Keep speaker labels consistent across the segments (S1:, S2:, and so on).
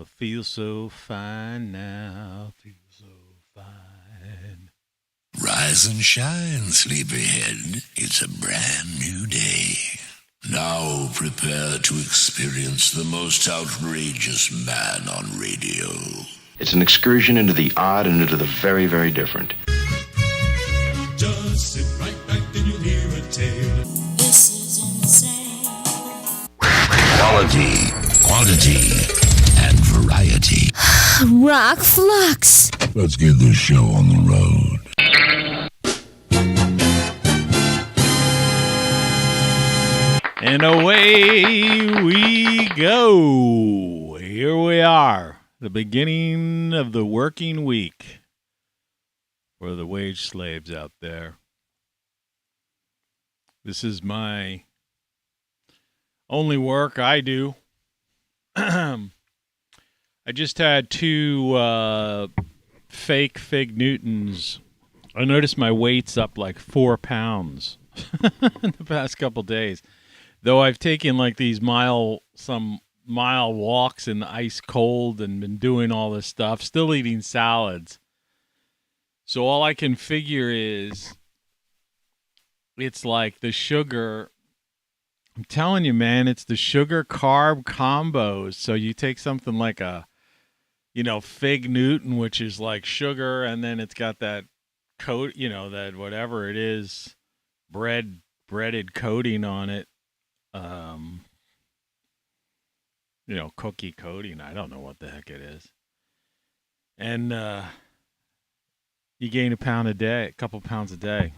S1: Feel so fine now, feel so fine.
S2: Rise and shine, sleepyhead. It's a brand new day. Now prepare to experience the most outrageous man on radio.
S3: It's an excursion into the odd and into the very, very different.
S4: Just sit right back and you'll hear a tale.
S5: This is insane.
S2: Quality, quantity, and variety.
S5: ROCKFLUX.
S2: Let's get this show on the road.
S1: And away we go. Here we are, the beginning of the working week for the wage slaves out there. This is my only work I do. I just had two fake Fig Newtons. I noticed my weight's up like 4 pounds in the past couple days. Though I've taken like these mile walks in the ice cold and been doing all this stuff, still eating salads. So all I can figure is it's like the sugar. I'm telling you, man, it's the sugar carb combos. So you take something like a, Fig Newton, which is like sugar, and then it's got that coat, that whatever it is, breaded coating on it. Cookie coating. I don't know what the heck it is. And you gain a couple pounds a day.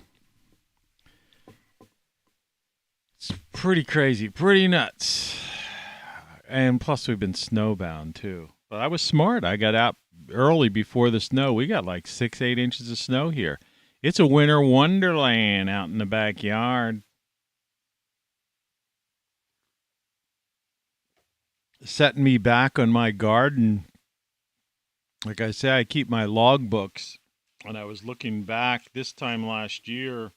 S1: It's pretty crazy, pretty nuts. And plus we've been snowbound too. But I was smart. I got out early before the snow. We got like 6-8 inches of snow here. It's a winter wonderland out in the backyard. Setting me back on my garden. Like I say, I keep my log books. And I was looking back this time last year.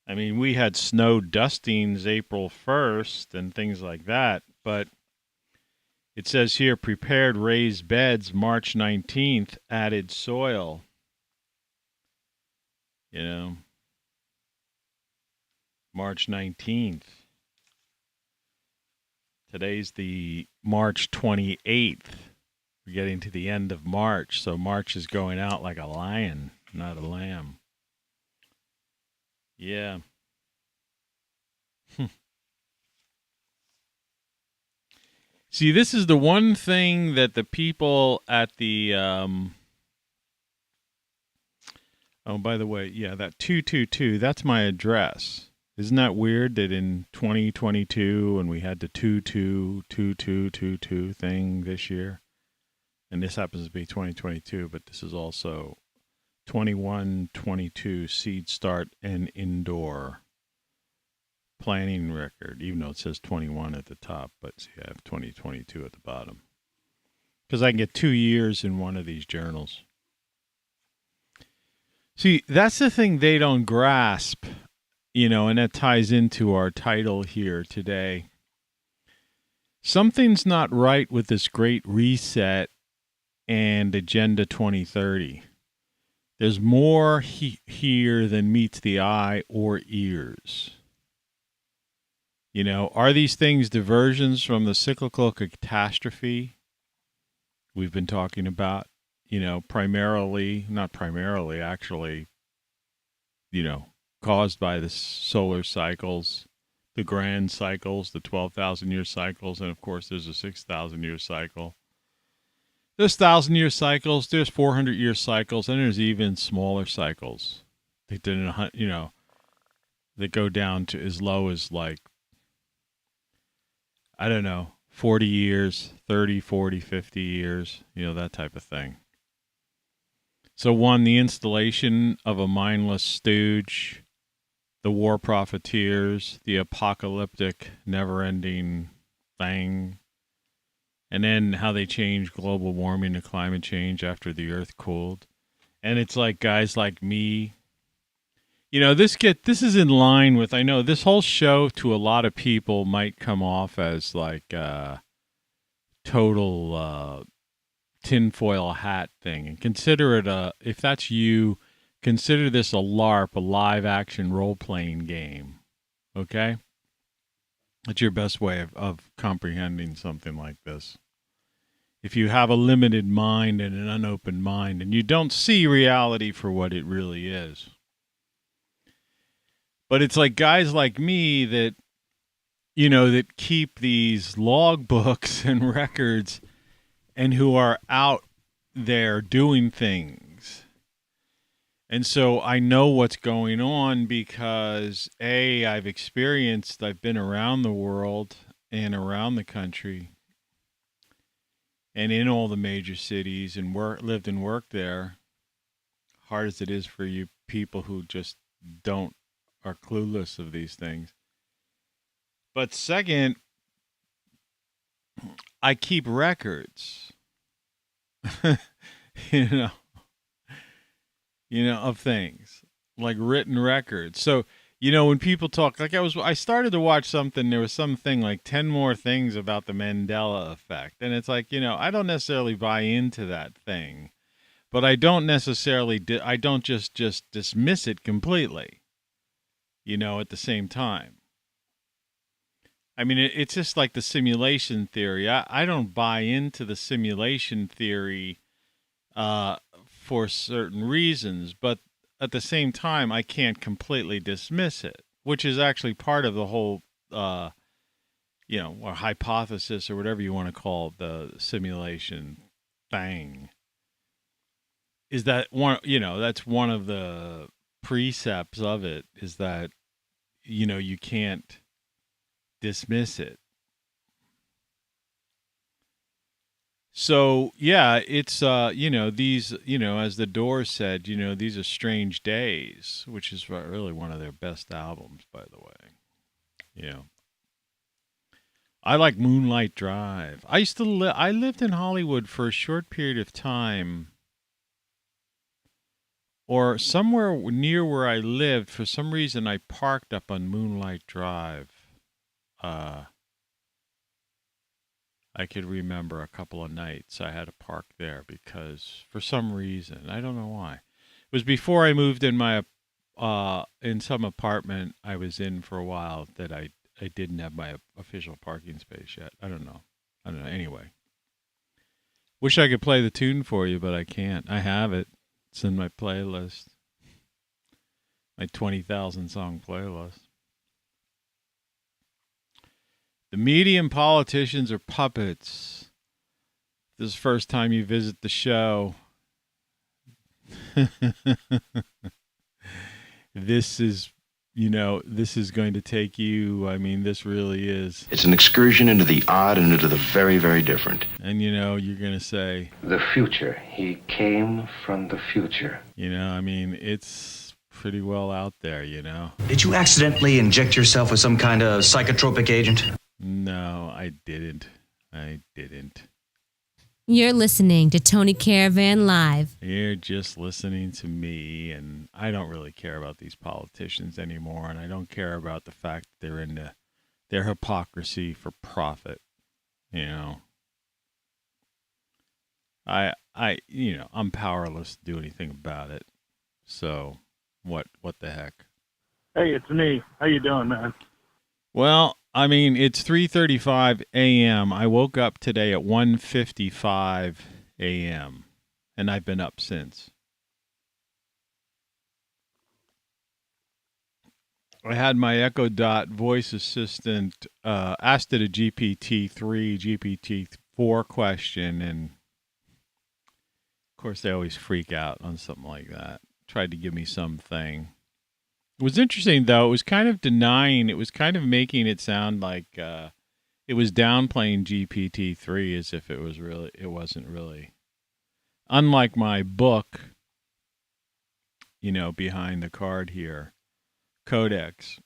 S1: I mean, we had snow dustings April 1st and things like that. But it says here, prepared raised beds March 19th, added soil. March 19th. Today's the March 28th. We're getting to the end of March, so March is going out like a lion, not a lamb. Yeah. See, this is the one thing that the people at the... Oh, by the way, yeah, that 222, that's my address. Isn't that weird that in 2022 and we had the 222222 thing this year? And this happens to be 2022, but this is also 2122 seed start and indoor planning record, even though it says 21 at the top, but see, I have 2022 at the bottom. Because I can get 2 years in one of these journals. See, that's the thing they don't grasp. And that ties into our title here today. Something's not right with this great reset and Agenda 2030. There's more here than meets the eye or ears. Are these things diversions from the cyclical catastrophe we've been talking about? Not primarily, actually, caused by the solar cycles, the grand cycles, the 12,000-year cycles, and of course there's a 6,000-year cycle. There's 1,000-year cycles, there's 400-year cycles, and there's even smaller cycles. They go down to as low as 40 years, 30, 40, 50 years, that type of thing. So one, the installation of a mindless stooge, the war-profiteers, the apocalyptic, never-ending thing, and then how they changed global warming to climate change after the Earth cooled. And it's like guys like me. This is in line with, I know this whole show to a lot of people might come off as like total tinfoil hat thing, and consider it if that's you, consider this a LARP, a live action role playing game. Okay, that's your best way of comprehending something like this. If you have a limited mind and an unopened mind, and you don't see reality for what it really is. But it's like guys like me that, that keep these logbooks and records and who are out there doing things. And so I know what's going on because, I've been around the world and around the country and in all the major cities and lived and worked there, hard as it is for you people who just are clueless of these things. But second, I keep records, of things, like written records. So, when people talk, like I started to watch something, there was something like 10 more things about the Mandela effect. And it's like, I don't necessarily buy into that thing, but I don't necessarily, I don't just dismiss it completely, at the same time. I mean, it's just like the simulation theory. I don't buy into the simulation theory for certain reasons, but at the same time, I can't completely dismiss it, which is actually part of the whole, or hypothesis or whatever you want to call the simulation thing. Is that one? That's one of the precepts of it. Is that you can't dismiss it. So yeah, it's these, as the Doors said, these are strange days, which is really one of their best albums, by the way. I like Moonlight Drive. I lived in Hollywood for a short period of time, or somewhere near where I lived. For some reason, I parked up on Moonlight Drive. I could remember a couple of nights I had to park there because for some reason, I don't know why. It was before I moved in my in some apartment I was in for a while that I didn't have my official parking space yet. I don't know. Anyway. Wish I could play the tune for you, but I can't. I have it. It's in my playlist. My 20,000 song playlist. The media and politicians are puppets. This is the first time you visit the show. This is going to take you, this really is.
S3: It's an excursion into the odd and into the very, very different.
S1: And, you're going to say...
S6: The future. He came from the future.
S1: It's pretty well out there,
S7: Did you accidentally inject yourself with some kind of psychotropic agent?
S1: No, I didn't.
S5: You're listening to Tony Caravan Live.
S1: You're just listening to me, and I don't really care about these politicians anymore, and I don't care about the fact that they're into their hypocrisy for profit. I'm powerless to do anything about it. So, what the heck?
S8: Hey, it's me. How you doing, man?
S1: Well, it's 3:35 a.m. I woke up today at 1:55 a.m., and I've been up since. I had my Echo Dot voice assistant asked it a GPT-3, GPT-4 question, and of course they always freak out on something like that. Tried to give me something. It was interesting, though. It was kind of denying. It was kind of making it sound like it was downplaying GPT-3 as if it wasn't really. Unlike my book, behind the card here, Codex,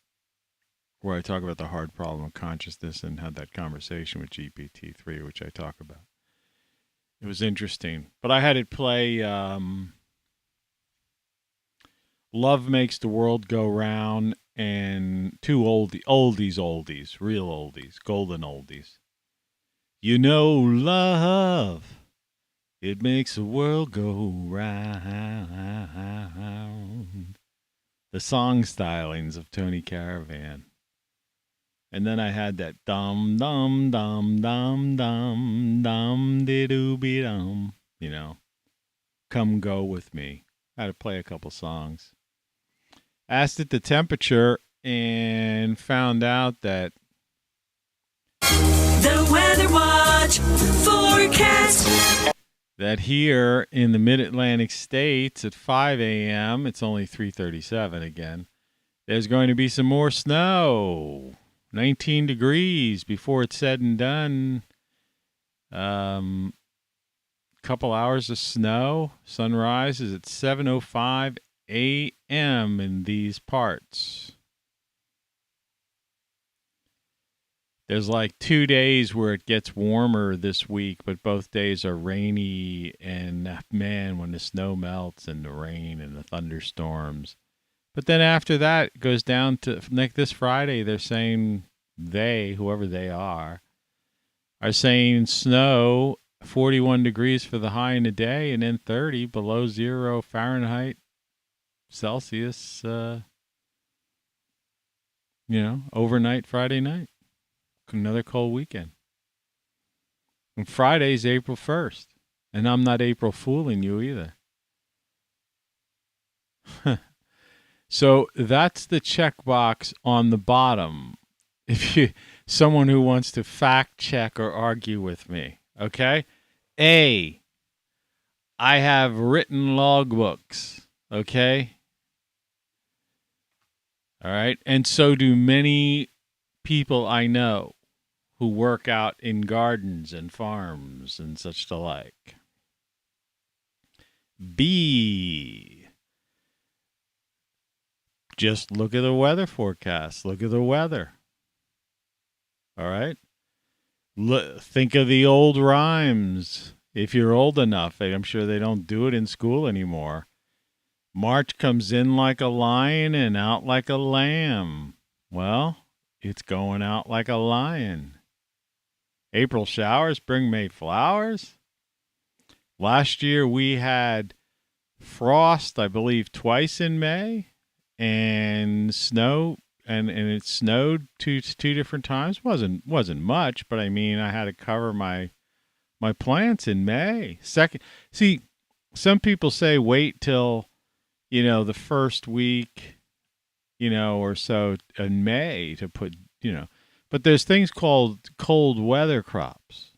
S1: where I talk about the hard problem of consciousness and had that conversation with GPT-3, which I talk about. It was interesting. But I had it play... Love Makes the World Go Round, and two oldies, real oldies, golden oldies. You know love, it makes the world go round. The song stylings of Tony Caravan. And then I had that dum dum dum dum dum dum de doo be dum. You know, come go with me. I had to play a couple songs. Asked it the temperature and found out that
S9: the Weather Watch forecast.
S1: That here in the mid-Atlantic states at 5 a.m., it's only 3:37 again, there's going to be some more snow. 19 degrees before it's said and done. Couple hours of snow. Sunrise is at 7:05 a.m. in these parts. There's like 2 days where it gets warmer this week, but both days are rainy. And man, when the snow melts and the rain and the thunderstorms. But then after that, it goes down to like this Friday. They're saying whoever they are saying snow, 41 degrees for the high in the day, and then 30 below 0 Fahrenheit, Celsius, overnight Friday night. Another cold weekend. And Friday's April 1st. And I'm not April fooling you either. So that's the checkbox on the bottom. If you someone who wants to fact check or argue with me, okay? A, I have written logbooks, okay? All right? And so do many people I know who work out in gardens and farms and such the like. B, just look at the weather forecast. Look at the weather. All right? Think of the old rhymes. If you're old enough, I'm sure they don't do it in school anymore. March comes in like a lion and out like a lamb. Well, it's going out like a lion. April showers bring May flowers. Last year we had frost, I believe, twice in May, and snow, and it snowed two different times. wasn't much, but I mean, I had to cover my plants in May. See, some people say wait till the first week, or so in May to put, but there's things called cold weather crops,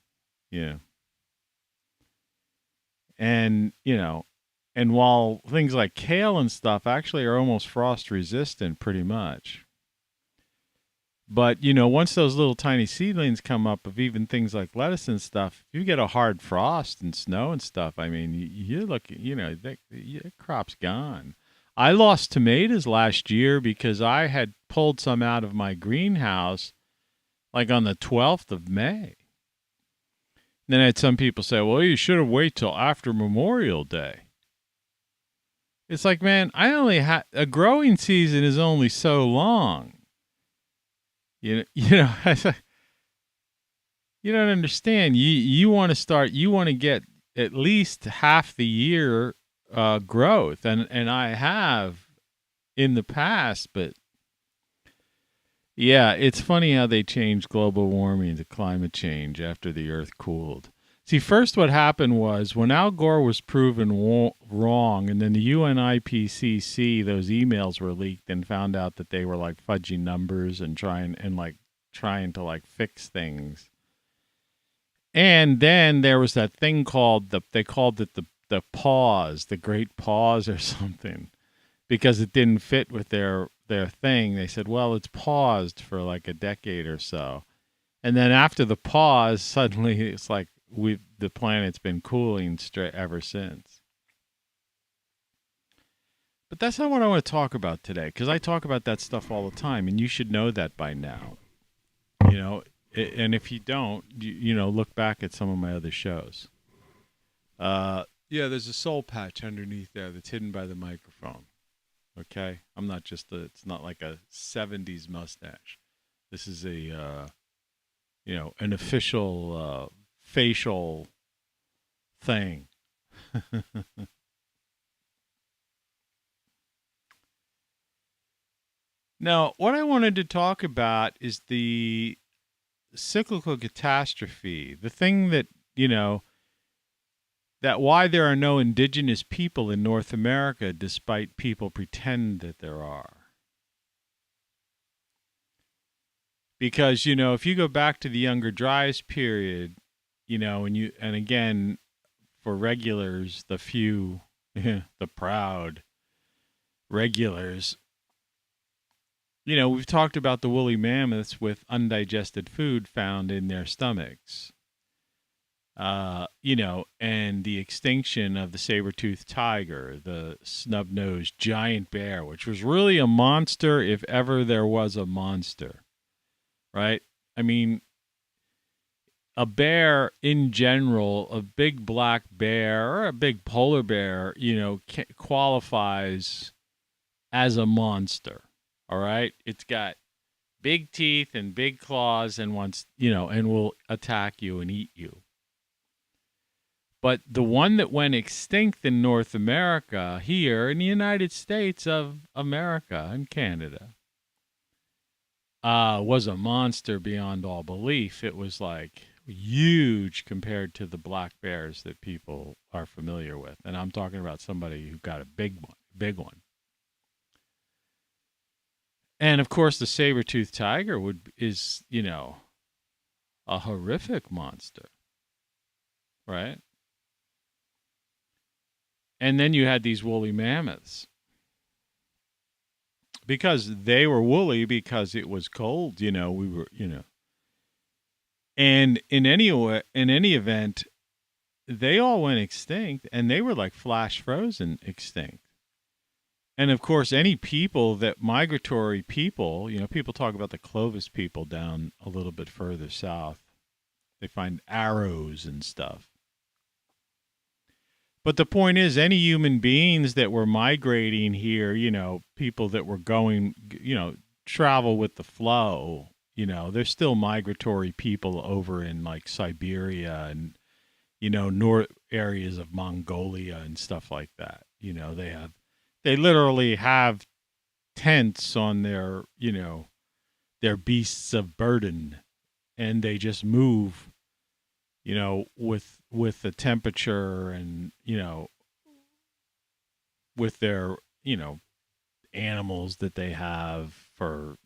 S1: and, and while things like kale and stuff actually are almost frost resistant pretty much. But, once those little tiny seedlings come up of even things like lettuce and stuff, if you get a hard frost and snow and stuff, I mean, you're looking, the crop's gone. I lost tomatoes last year because I had pulled some out of my greenhouse like on the 12th of May. Then I had some people say, well, you should have waited till after Memorial Day. It's like, man, I only had a growing season is only so long. You don't understand. You want to get at least half the year growth, and I have in the past, but yeah, it's funny how they changed global warming to climate change after the Earth cooled. See, first what happened was when Al Gore was proven wrong, and then the UNIPCC, those emails were leaked and found out that they were like fudging numbers and trying to fix things. And then there was that thing called they called it the pause, the Great Pause or something, because it didn't fit with their thing. They said, well, it's paused for like a decade or so. And then after the pause, suddenly it's like the planet's been cooling straight ever since. But that's not what I want to talk about today, because I talk about that stuff all the time, and you should know that by now. And if you don't, look back at some of my other shows. Yeah, there's a soul patch underneath there that's hidden by the microphone. Okay? I'm not it's not like a 70s mustache. This is a, an official facial thing. Now, what I wanted to talk about is the cyclical catastrophe, the thing that, that why there are no indigenous people in North America despite people pretend that there are. Because, if you go back to the Younger Dryas period, and again, for regulars, the few, the proud regulars, we've talked about the woolly mammoths with undigested food found in their stomachs. And the extinction of the Sabertooth Tiger, the snub-nosed giant bear, which was really a monster if ever there was a monster, right? I mean, a bear in general, a big black bear or a big polar bear, qualifies as a monster, all right? It's got big teeth and big claws and and will attack you and eat you. But the one that went extinct in North America, here in the United States of America and Canada, was a monster beyond all belief. It was like huge compared to the black bears that people are familiar with. And I'm talking about somebody who got a big one. And of course, the saber-toothed tiger is a horrific monster, right? And then you had these woolly mammoths. Because they were woolly because it was cold, we were, And in any event, they all went extinct, and they were like flash frozen extinct. And of course, any people that migratory people, people talk about the Clovis people down a little bit further south. They find arrows and stuff. But the point is, any human beings that were migrating here, people that were going, travel with the flow, there's still migratory people over in like Siberia and, north areas of Mongolia and stuff like that. They literally have tents on their, their beasts of burden, and they just move, with the temperature and, with their, animals that they have for,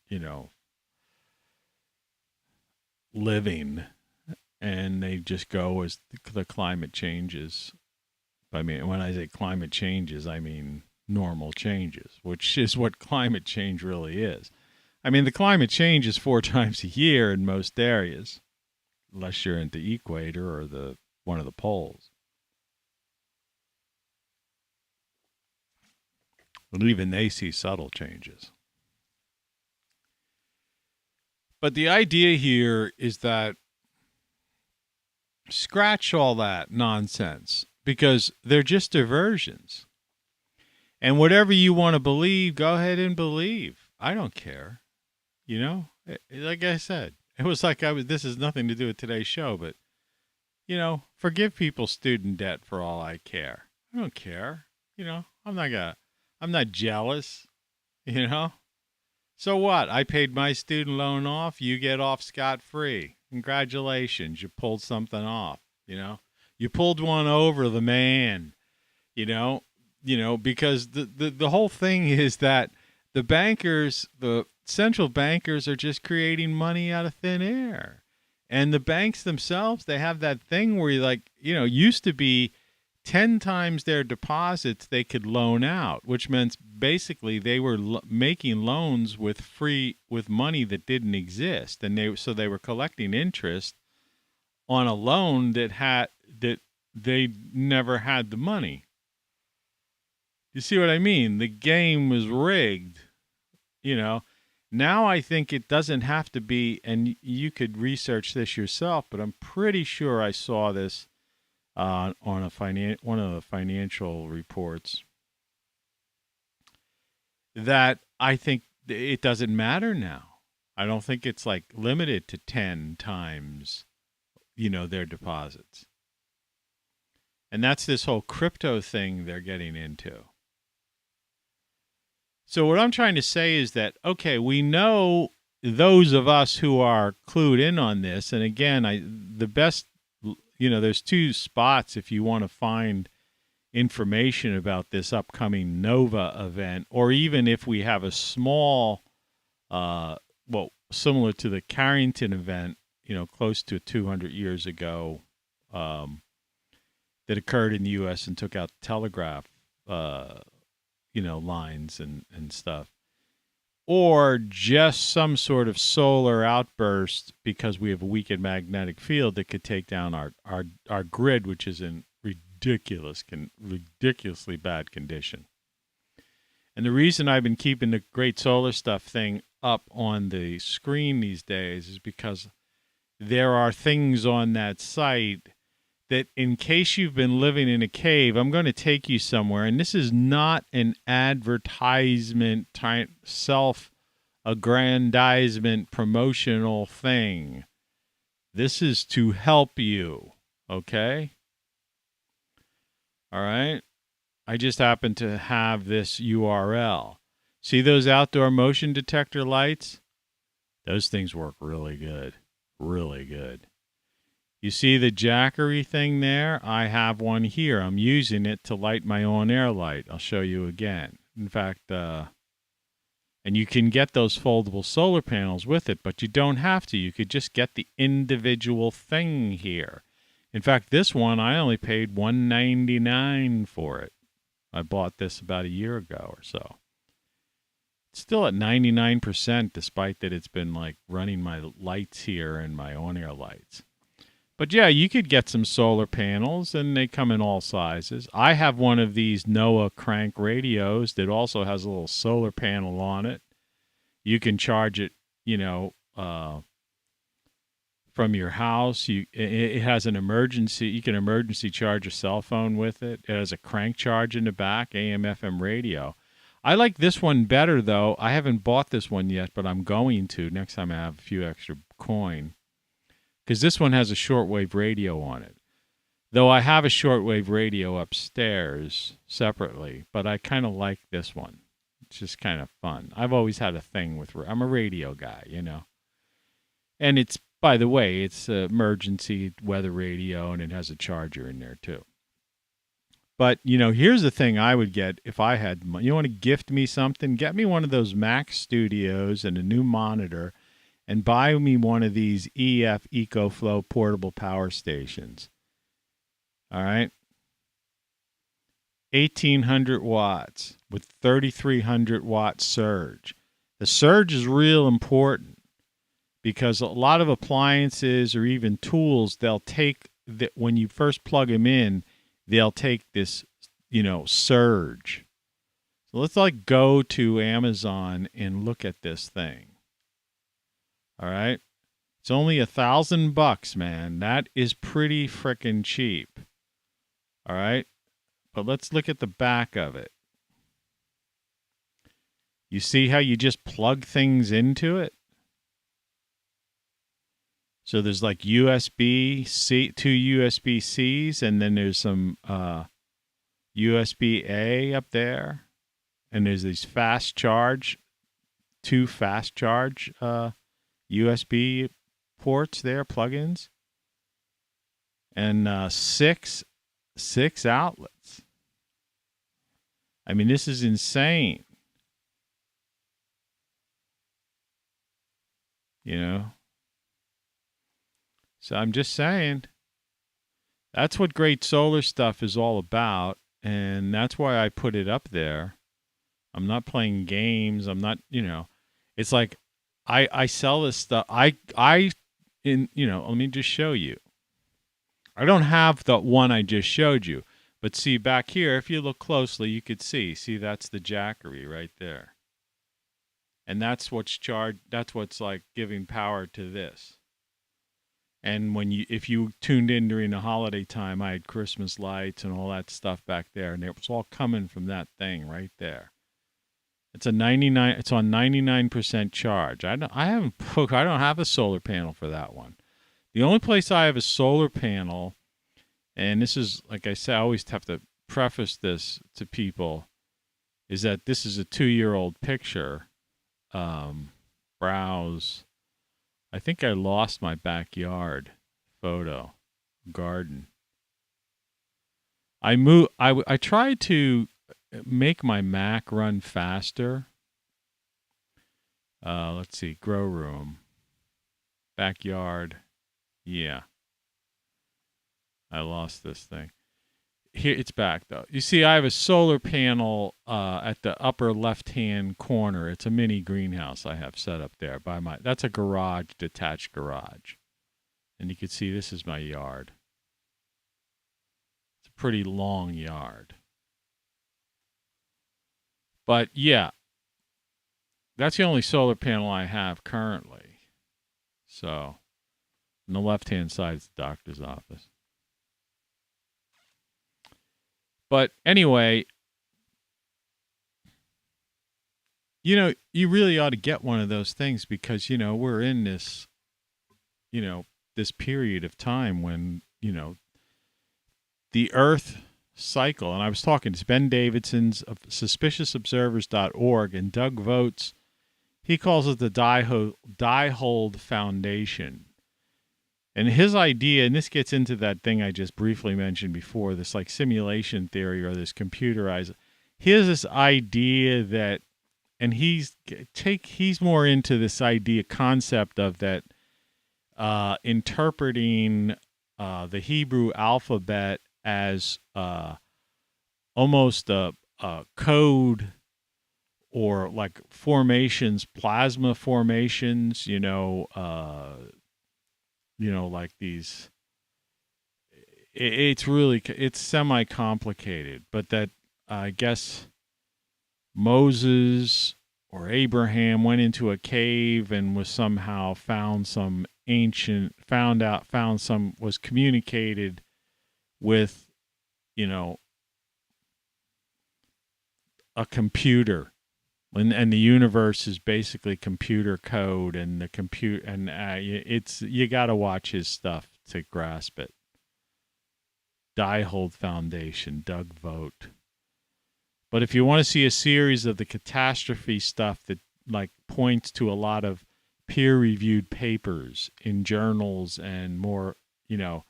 S1: living, and they just go as the climate changes. I mean, when I say climate changes, I mean normal changes, which is what climate change really is. I mean, the climate changes 4 times a year in most areas, unless you're at the equator or one of the poles. But even they see subtle changes. But the idea here is that scratch all that nonsense, because they're just diversions. And whatever you want to believe, go ahead and believe. I don't care. Like I said, it was like this has nothing to do with today's show, but, forgive people's student debt for all I care. I don't care. I'm not jealous, So what? I paid my student loan off. You get off scot-free. Congratulations. You pulled something off, You pulled one over the man, because the whole thing is that the central bankers are just creating money out of thin air. And the banks themselves, they have that thing where used to be 10 times their deposits they could loan out, which meant basically they were making loans with money that didn't exist. And they were collecting interest on a loan that they never had the money. You see what I mean? The game was rigged, Now I think it doesn't have to be, and you could research this yourself, but I'm pretty sure I saw this on one of the financial reports, that I think it doesn't matter now. I don't think it's like limited to 10 times, their deposits. And that's this whole crypto thing they're getting into. So what I'm trying to say is that, okay, we know those of us who are clued in on this, and again, the best, there's two spots if you want to find information about this upcoming Nova event, or even if we have a small, similar to the Carrington event, close to 200 years ago, that occurred in the U.S. and took out telegraph, lines and stuff. Or just some sort of solar outburst because we have a weakened magnetic field that could take down our grid, which is in ridiculously bad condition. And the reason I've been keeping the Great Solar Stuff thing up on the screen these days is because there are things on that site that, in case you've been living in a cave, I'm going to take you somewhere. And this is not an advertisement, self-aggrandizement, promotional thing. This is to help you, okay? All right? I just happen to have this URL. See those outdoor motion detector lights? Those things work really good. Really good. You see the Jackery thing there? I have one here. I'm using it to light my on-air light. I'll show you again. In fact, and you can get those foldable solar panels with it, but you don't have to. You could just get the individual thing here. In fact, this one, I only paid $199 for it. I bought this about a year ago or so. It's still at 99%, despite that it's been like running my lights here and my on-air lights. But yeah, you could get some solar panels, and they come in all sizes. I have one of these NOAA crank radios that also has a little solar panel on it. You can charge it, from your house. It has an emergency. You can emergency charge your cell phone with it. It has a crank charge in the back, AM/FM radio. I like this one better, though. I haven't bought this one yet, but I'm going to next time I have a few extra coin. Because this one has a shortwave radio on it. Though I have a shortwave radio upstairs separately, but I kind of like this one. It's just kind of fun. I've always had a thing with, I'm a radio guy, And it's, by the way, it's an emergency weather radio, and it has a charger in there too. But, here's the thing I would get if I had money. You want to gift me something? Get me one of those Mac Studios and a new monitor, and buy me one of these EF EcoFlow portable power stations. All right? 1,800 watts with 3,300 watt surge. The surge is real important because a lot of appliances or even tools, they'll take, when you first plug them in, they'll take this, surge. So let's go to Amazon and look at this thing. All right. It's only $1,000, man. That is pretty frickin' cheap. All right. But let's look at the back of it. You see how you just plug things into it? So there's USB-C, 2 USB-Cs, and then there's some USB-A up there. And there's these two fast charge USB ports there, plugins, and six outlets. I mean, this is insane. So I'm just saying, that's what Great Solar Stuff is all about, and that's why I put it up there. I'm not playing games. I'm not, it's like, I sell this stuff. Let me just show you. I don't have the one I just showed you, but see back here, if you look closely, you could see that's the Jackery right there. And that's what's charged. That's what's giving power to this. And if you tuned in during the holiday time, I had Christmas lights and all that stuff back there, and it was all coming from that thing right there. It's a 99. It's on 99% charge. I don't have a solar panel for that one. The only place I have a solar panel, and this is, like I said, I always have to preface this to people, is that this is a 2-year-old picture. Browse. I think I lost my backyard photo, garden. I tried to make my Mac run faster. Let's see, grow room, backyard. Yeah. I lost this thing. Here, it's back though. You see, I have a solar panel at the upper left-hand corner. It's a mini greenhouse I have set up there by that's a garage, detached garage. And you can see this is my yard. It's a pretty long yard. But yeah, that's the only solar panel I have currently. So, on the left-hand side is the doctor's office. But anyway, you know, you really ought to get one of those things because, you know, we're in this, you know, this period of time when, you know, the Earth cycle, and I was talking to Ben Davidson's of suspiciousobservers.org, and Doug Votes, he calls it the Diehold Foundation. And his idea, and this gets into that thing I just briefly mentioned before, this like simulation theory or this computerized, he has this idea that, and he's more into this idea concept of that interpreting the Hebrew alphabet as almost a code or like formations, plasma formations, you know, like these, it's semi-complicated, but that I guess Moses or Abraham went into a cave and was somehow was communicated with, you know, a computer, and the universe is basically computer code, and the you got to watch his stuff to grasp it. Diehold Foundation, Doug Vogt. But if you want to see a series of the Catastrophe stuff that like points to a lot of peer-reviewed papers in journals and more, you know,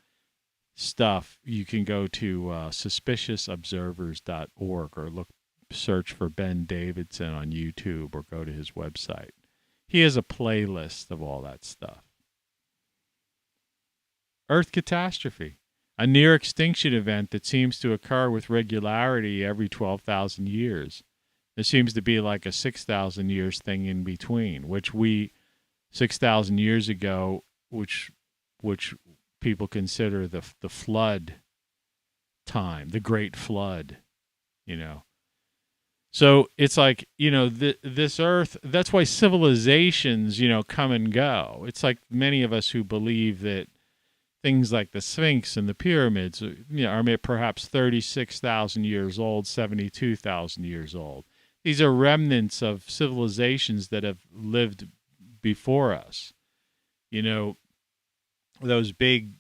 S1: stuff, you can go to suspiciousobservers.org or search for Ben Davidson on YouTube or go to his website. He has a playlist of all that stuff. Earth catastrophe, a near extinction event that seems to occur with regularity every 12,000 years. There seems to be like a 6,000 years thing in between, which 6,000 years ago, which people consider the flood time, the Great Flood, you know. So it's like, you know, this Earth, that's why civilizations, you know, come and go. It's like many of us who believe that things like the Sphinx and the pyramids, you know, are perhaps 36,000 years old, 72,000 years old. These are remnants of civilizations that have lived before us. You know, those big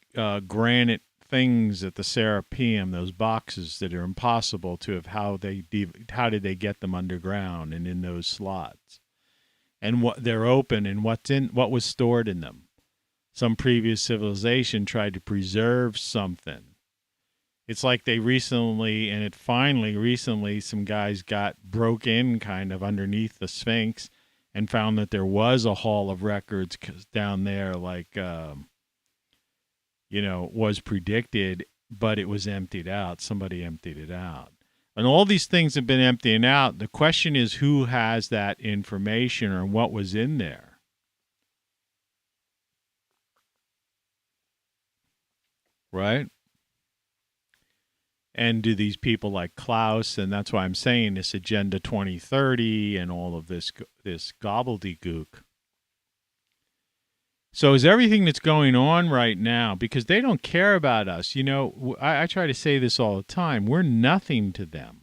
S1: granite things at the Serapeum, those boxes that are impossible to have, how did they get them underground and in those slots, and what they're open and what was stored in them. Some previous civilization tried to preserve something. It's like they recently some guys broke in kind of underneath the Sphinx and found that there was a hall of records down there, like you know, was predicted, but it was emptied out. Somebody emptied it out. And all these things have been emptying out. The question is who has that information or what was in there. Right? And do these people like Klaus, and that's why I'm saying this Agenda 2030 and all of this gobbledygook. So is everything that's going on right now, because they don't care about us. You know, I try to say this all the time. We're nothing to them.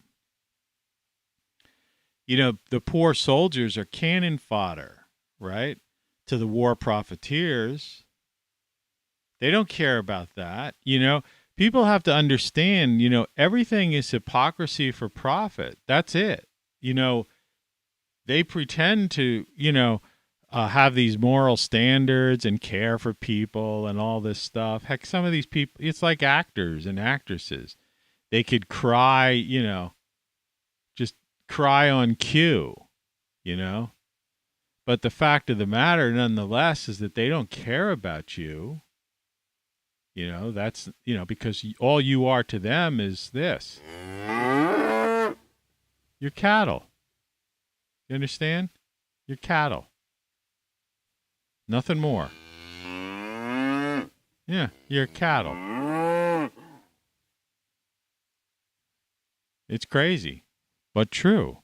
S1: the poor soldiers are cannon fodder, right? To the war profiteers. They don't care about that. People have to understand, everything is hypocrisy for profit. That's it. They pretend to, have these moral standards and care for people and all this stuff. Heck, some of these people, it's like actors and actresses. They could cry, just cry on cue, But the fact of the matter, nonetheless, is that they don't care about you. That's, because all you are to them is this. You're cattle. You understand? You're cattle. Nothing more. Yeah, you're cattle. It's crazy, but true.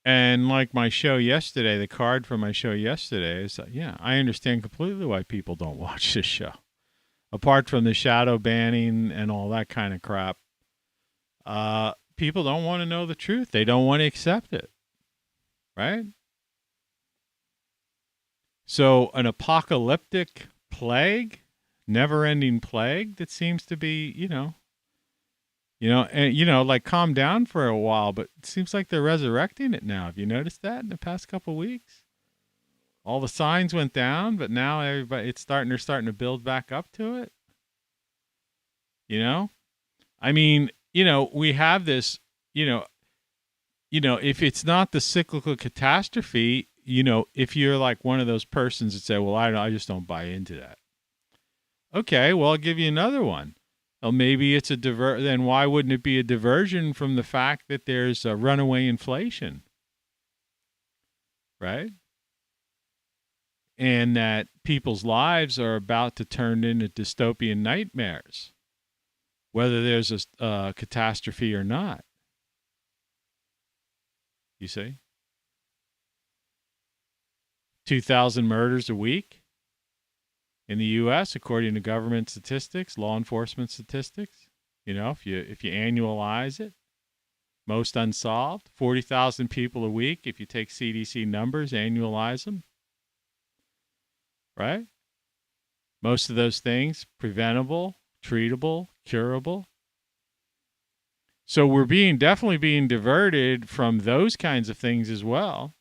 S1: And like my show yesterday, the card for my show yesterday is, I understand completely why people don't watch this show. Apart from the shadow banning and all that kind of crap, people don't want to know the truth. They don't want to accept it, right? So an apocalyptic plague, never-ending plague that seems to be, like calm down for a while, but it seems like they're resurrecting it now. Have you noticed that in the past couple of weeks? All the signs went down, but now they're starting to build back up to it. I mean, we have this, if it's not the cyclical catastrophe, if you're like one of those persons that say, well, I just don't buy into that. Okay, well, I'll give you another one. Well, maybe it's then why wouldn't it be a diversion from the fact that there's a runaway inflation? Right? And that people's lives are about to turn into dystopian nightmares, whether there's a catastrophe or not. You see? 2,000 murders a week in the U.S., according to government statistics, law enforcement statistics. If you annualize it, most unsolved. 40,000 people a week if you take CDC numbers, annualize them. Right? Most of those things preventable, treatable, curable. So we're definitely being diverted from those kinds of things as well.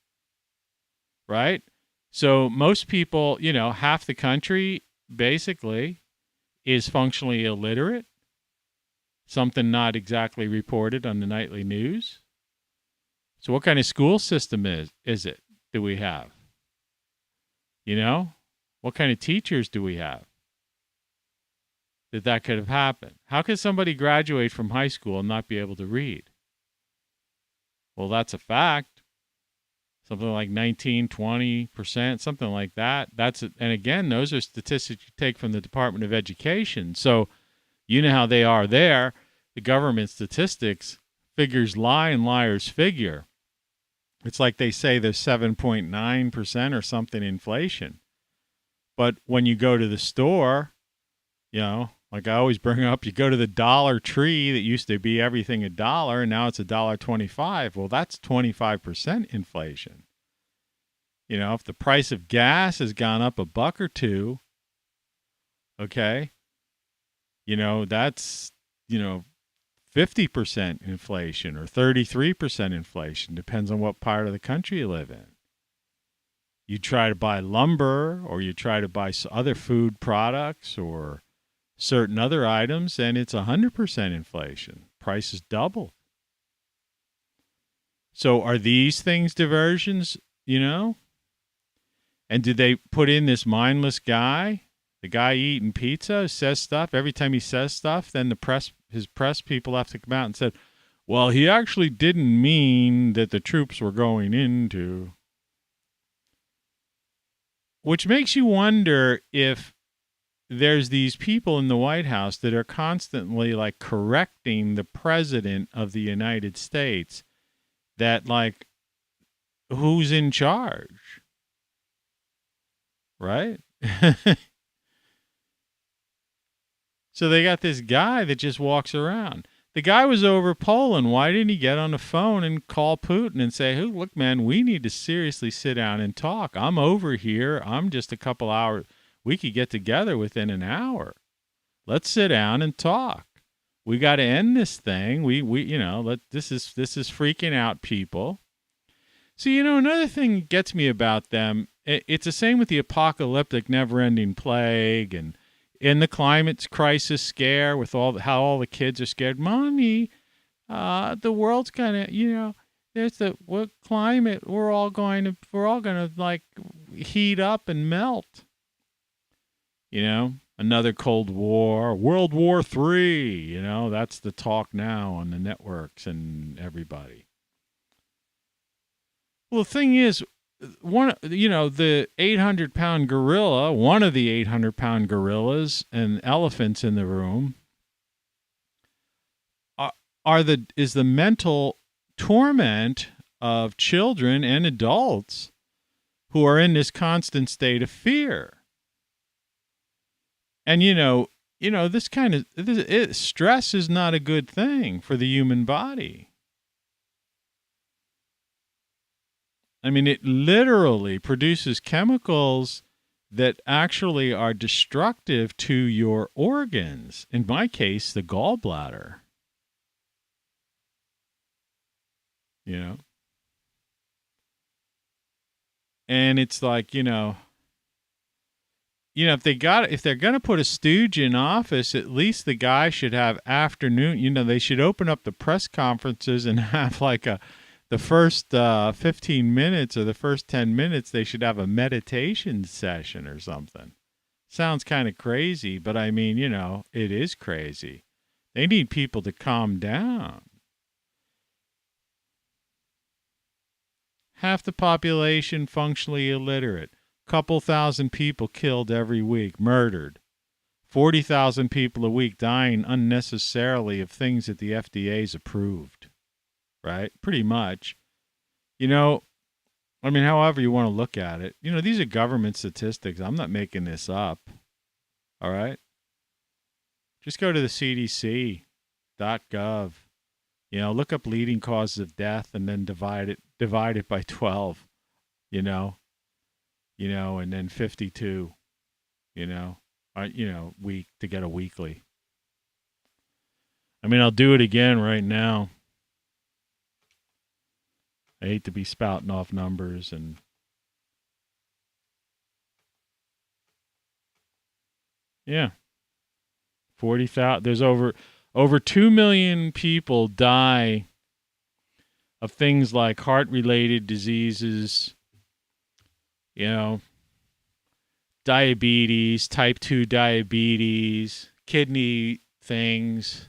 S1: Right? So most people, half the country basically is functionally illiterate. Something not exactly reported on the nightly news. So what kind of school system is it that we have? What kind of teachers do we have that could have happened? How could somebody graduate from high school and not be able to read? Well, that's a fact. Something like 19, 20%, something like that. And again, those are statistics you take from the Department of Education. So you know how they are there. The government statistics, figures lie and liars figure. It's like they say there's 7.9% or something inflation. But when you go to the store, like I always bring up, you go to the Dollar Tree that used to be everything $1, and now it's $1.25. Well, that's 25% inflation. If the price of gas has gone up $1 or $2, okay, that's 50% inflation or 33% inflation, depends on what part of the country you live in. You try to buy lumber, or you try to buy other food products or certain other items, and it's 100% inflation. Prices double. So are these things diversions, And did they put in this mindless guy, the guy eating pizza, says stuff? Every time he says stuff, then his press people have to come out and say, well, he actually didn't mean that the troops were going into. Which makes you wonder if there's these people in the White House that are constantly like correcting the president of the United States, that like, who's in charge? Right? So they got this guy that just walks around. The guy was over Poland. Why didn't he get on the phone and call Putin and say, hey, look, man, we need to seriously sit down and talk. I'm over here. I'm just a couple hours. We could get together within an hour. Let's sit down and talk. We got to end this thing. This is freaking out people. So, another thing that gets me about them, it's the same with the apocalyptic never-ending plague and in the climate crisis scare with how all the kids are scared. Mommy, the world's gonna, there's climate. We're all gonna like heat up and melt. Another Cold War, World War III. That's the talk now on the networks and everybody. Well, the thing is, the 800-pound gorilla, one of the 800-pound gorillas and elephants in the room, is the mental torment of children and adults who are in this constant state of fear. And this kind of stress is not a good thing for the human body. I mean, it literally produces chemicals that actually are destructive to your organs. In my case, the gallbladder. And it's like, if they're going to put a stooge in office, at least the guy should have afternoon, they should open up the press conferences and have like the first 15 minutes or the first 10 minutes, they should have a meditation session or something. Sounds kind of crazy, but I mean, it is crazy. They need people to calm down. Half the population functionally illiterate. Couple thousand people killed every week, murdered. 40,000 people a week dying unnecessarily of things that the FDA's approved. Right? Pretty much. However you want to look at it. These are government statistics. I'm not making this up. All right? Just go to the CDC.gov. Look up leading causes of death and then divide it by 12. And then 52. Week to get a weekly. I'll do it again right now. I hate to be spouting off numbers and yeah, 40,000. There's over 2 million people die of things like heart-related diseases, diabetes, type 2 diabetes, kidney things.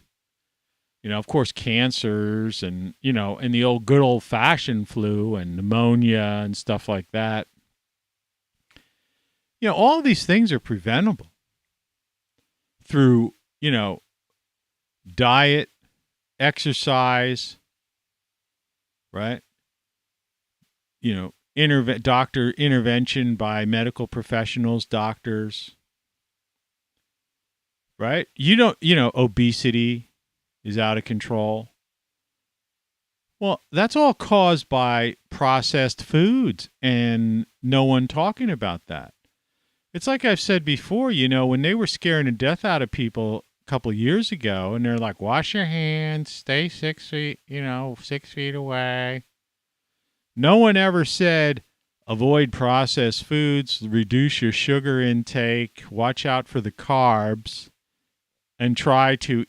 S1: Of course, cancers and, and the good old-fashioned flu and pneumonia and stuff like that. All of these things are preventable through, diet, exercise, right? Doctor intervention by medical professionals, doctors, right? Obesity is out of control. Well, that's all caused by processed foods and no one talking about that. It's like I've said before, when they were scaring the death out of people a couple of years ago and they're like, wash your hands, stay 6 feet, 6 feet away. No one ever said, avoid processed foods, reduce your sugar intake, watch out for the carbs, and try to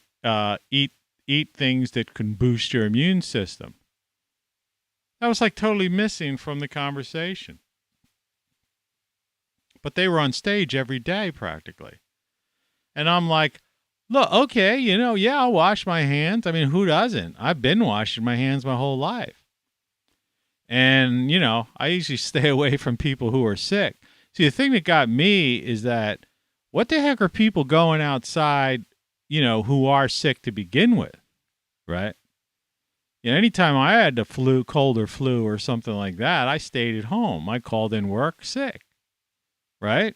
S1: eat things that can boost your immune system. That was like totally missing from the conversation. But they were on stage every day practically. And I'm like, look, okay, I'll wash my hands. I mean, who doesn't? I've been washing my hands my whole life. And, I usually stay away from people who are sick. See, the thing that got me is that what the heck are people going outside, who are sick to begin with, right? Anytime I had the cold or flu or something like that, I stayed at home. I called in work sick, right?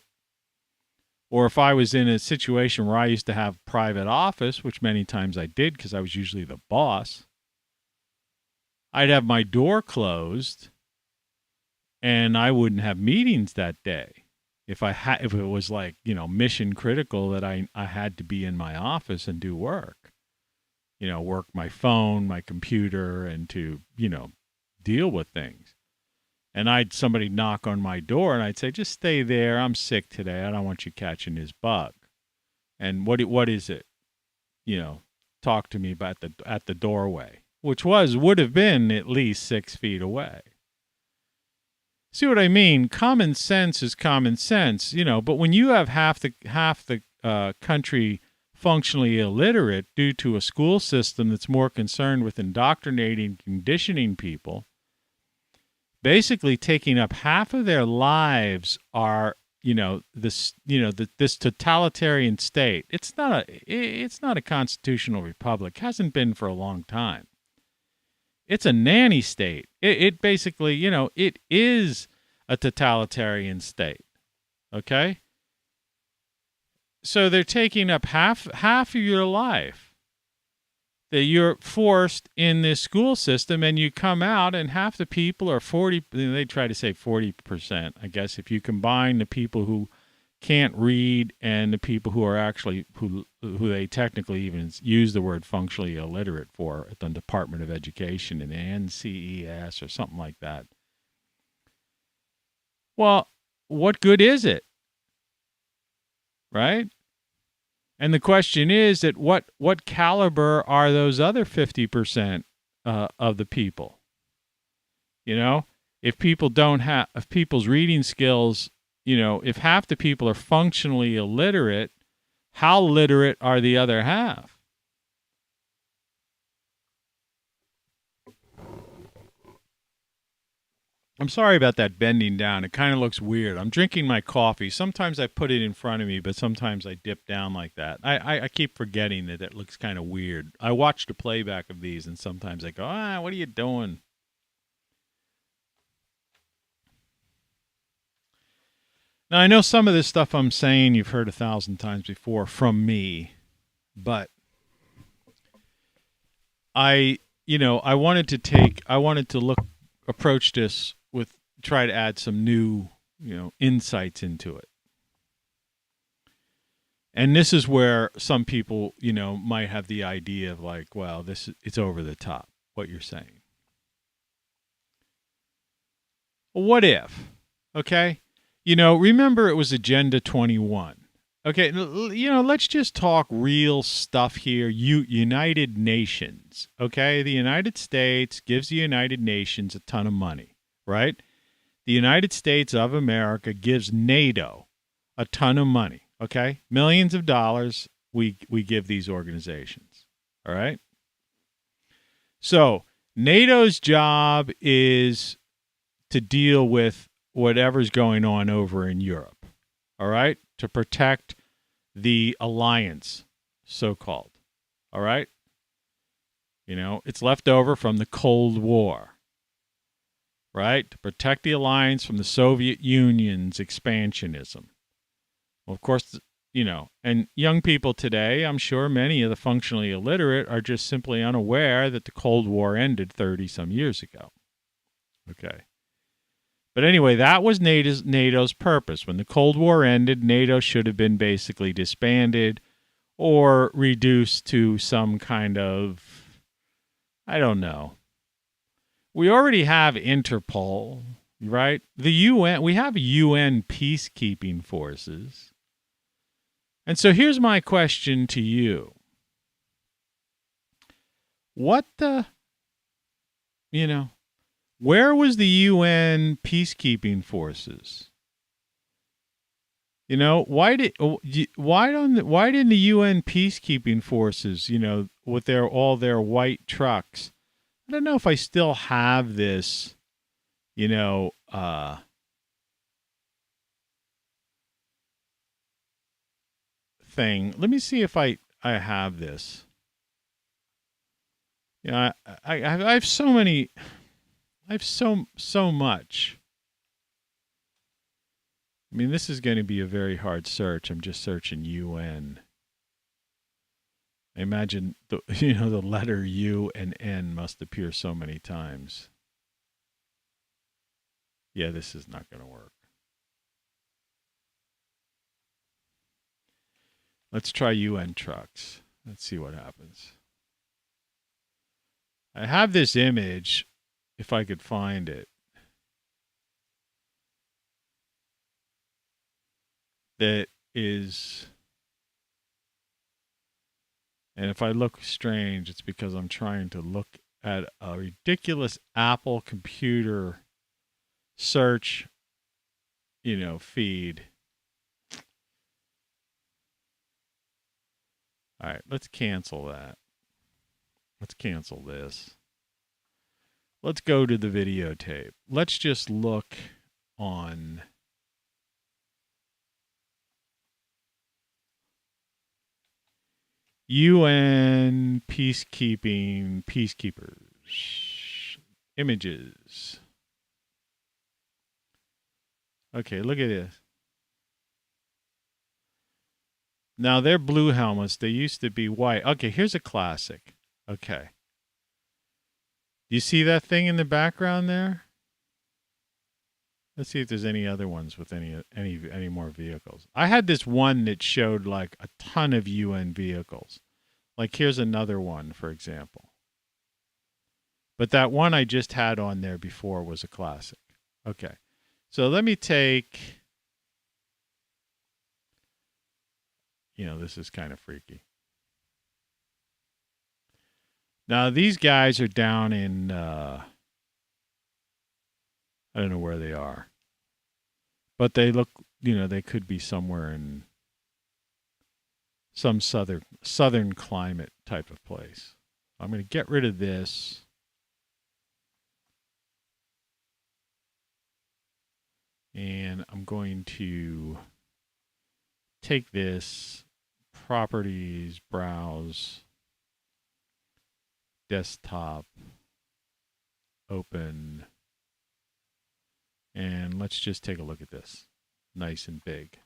S1: Or if I was in a situation where I used to have private office, which many times I did because I was usually the boss, I'd have my door closed and I wouldn't have meetings that day. If it was like, mission critical that I had to be in my office and do work, work my phone, my computer, and to, deal with things. And somebody knock on my door and I'd say, just stay there. I'm sick today. I don't want you catching this bug. And what is it? Talk to me about at the doorway, which would have been at least 6 feet away. See what I mean? Common sense is common sense, but when you have half the country functionally illiterate due to a school system that's more concerned with indoctrinating, conditioning people, basically taking up half of their lives are, this totalitarian state. It's not a constitutional republic. Hasn't been for a long time. It's a nanny state. It basically, it is a totalitarian state. Okay? So they're taking up half of your life. That you're forced in this school system, and you come out and half the people are 40, they try to say 40%, I guess, if you combine the people who can't read and the people who are actually, who they technically even use the word functionally illiterate for at the Department of Education and NCES or something like that. Well, what good is it? Right? And the question is that what caliber are those other 50% of the people? If people if people's reading skills, if half the people are functionally illiterate, how literate are the other half? I'm sorry about that bending down. It kind of looks weird. I'm drinking my coffee. Sometimes I put it in front of me, but sometimes I dip down like that. I keep forgetting that it looks kind of weird. I watch the playback of these, and sometimes I go, what are you doing? Now, I know some of this stuff I'm saying you've heard 1,000 times before from me, but I wanted to approach this with try to add some new, insights into it. And this is where some people, might have the idea of like, well, it's over the top, what you're saying. What if? Okay? Remember it was Agenda 21. Okay, let's just talk real stuff here. United Nations, okay? The United States gives the United Nations a ton of money, right? The United States of America gives NATO a ton of money, okay? Millions of dollars we give these organizations, all right? So NATO's job is to deal with whatever's going on over in Europe, all right? To protect the alliance, so-called, all right? It's left over from the Cold War, right? To protect the alliance from the Soviet Union's expansionism. Well, of course, and young people today, I'm sure many of the functionally illiterate are just simply unaware that the Cold War ended 30-some years ago. Okay. But anyway, that was NATO's purpose. When the Cold War ended, NATO should have been basically disbanded or reduced to some kind of, I don't know. We already have Interpol, right? The UN, we have UN peacekeeping forces. And so here's my question to you. What the, where was the UN peacekeeping forces? Why didn't the UN peacekeeping forces, with all their white trucks? I don't know if I still have this, thing. Let me see if I have this. I have so many. I have so much. I mean, this is going to be a very hard search. I'm just searching UN. I imagine the the letter U and N must appear so many times. Yeah, this is not going to work. Let's try UN trucks. Let's see what happens. I have this image, if I could find it, that is, and if I look strange, it's because I'm trying to look at a ridiculous Apple computer search, feed. All right, let's cancel that. Let's cancel this. Let's go to the videotape. Let's just look on UN peacekeepers. Images. Okay, look at this. Now, they're blue helmets. They used to be white. Okay, here's a classic. Okay. Do you see that thing in the background there? Let's see if there's any other ones with any more vehicles. I had this one that showed like a ton of UN vehicles. Like here's another one, for example. But that one I just had on there before was a classic. Okay. So let me take, this is kind of freaky. Now these guys are down in, I don't know where they are, but they look, they could be somewhere in some southern climate type of place. I'm going to get rid of this. And I'm going to take this, properties, browse, desktop, open, and let's just take a look at this. Nice and big.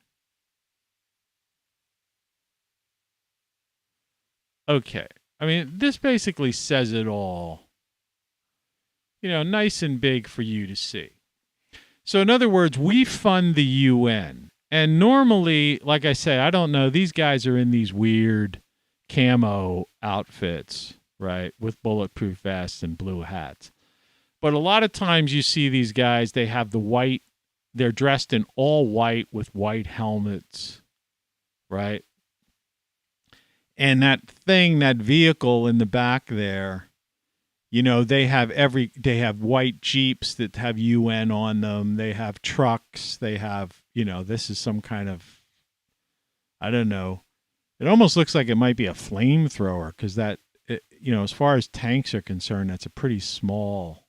S1: Okay. I mean, this basically says it all. Nice and big for you to see. So in other words, we fund the UN. And normally, like I say, I don't know, these guys are in these weird camo outfits, right, with bulletproof vests and blue hats. But a lot of times you see these guys, they have the white, they're dressed in all white with white helmets, right? And that vehicle in the back there, they have white Jeeps that have UN on them. They have trucks. They have, this is some kind of, I don't know. It almost looks like it might be a flamethrower because as far as tanks are concerned, that's a pretty small,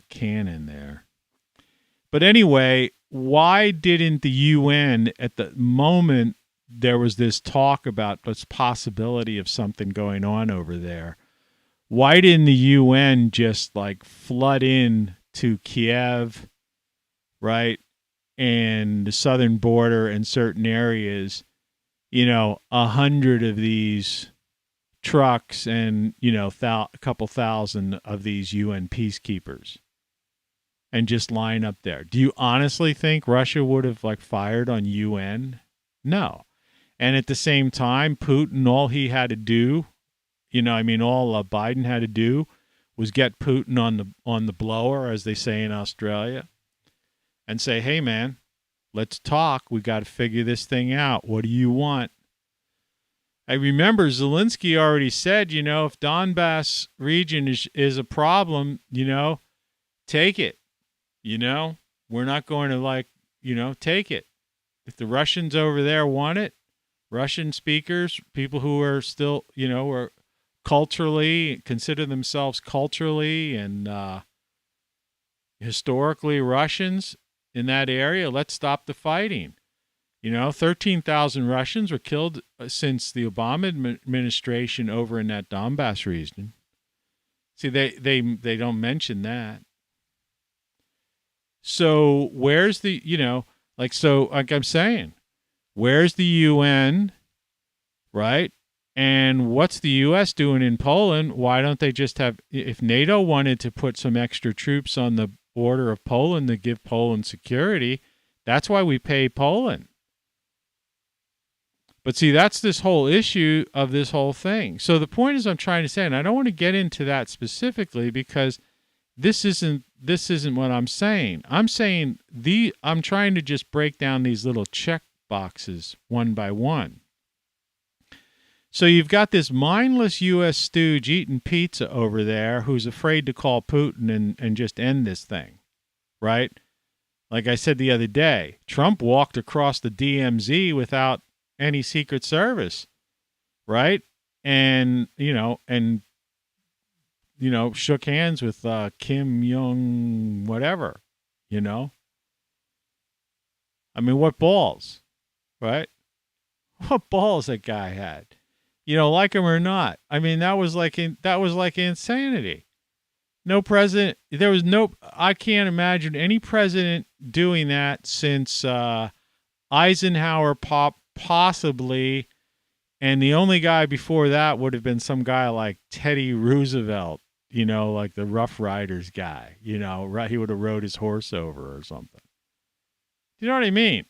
S1: cannon there. But anyway, why didn't the UN at the moment there was this talk about this possibility of something going on over there? Why didn't the UN just like flood in to Kiev, right, and the southern border and certain areas, 100 of these trucks and, a couple thousand of these UN peacekeepers and just line up there? Do you honestly think Russia would have like fired on UN? No. And at the same time, Putin, all he had to do, all Biden had to do was get Putin on the blower, as they say in Australia, and say, hey, man, let's talk. We got to figure this thing out. What do you want? I remember Zelensky already said, if Donbass region is a problem, take it. We're not going to take it. If the Russians over there want it, Russian speakers, people who are still, are culturally, consider themselves culturally and historically Russians in that area, let's stop the fighting. 13,000 Russians were killed since the Obama administration over in that Donbass region. See, they don't mention that. So where's the, Like I'm saying, where's the UN, right? And what's the U.S. doing in Poland? Why don't they just have, if NATO wanted to put some extra troops on the border of Poland to give Poland security, that's why we pay Poland. But see, that's this whole issue of this whole thing. So the point is I'm trying to say, and I don't want to get into that specifically because this isn't what I'm saying. I'm saying I'm trying to just break down these little check boxes one by one. So you've got this mindless U.S. stooge eating pizza over there who's afraid to call Putin and just end this thing, right? Like I said the other day, Trump walked across the DMZ without any Secret Service, right? And, shook hands with Kim Jong whatever, I mean, what balls, right? What balls that guy had. Like him or not. I mean, that was like insanity. No president, I can't imagine any president doing that since Eisenhower possibly, and the only guy before that would have been some guy like Teddy Roosevelt, like the Rough Riders guy, right? He would have rode his horse over or something. You know what I mean?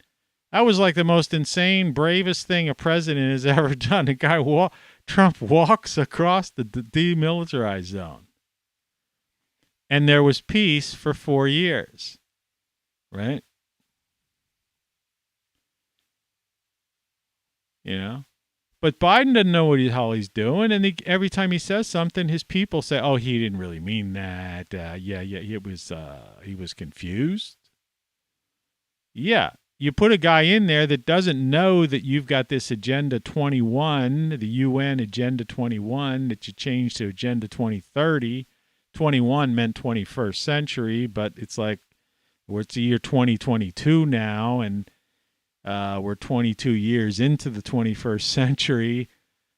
S1: That was like the most insane, bravest thing a president has ever done. The guy, Trump walks across the demilitarized zone. And there was peace for 4 years, right? But Biden doesn't know what the hell he's doing. And every time he says something, his people say, oh, he didn't really mean that. He was confused. Yeah. You put a guy in there that doesn't know that you've got this Agenda 21, the UN Agenda 21, that you changed to Agenda 2030. 21 meant 21st century, but it's like, it's the year 2022 now, and we're 22 years into the 21st century,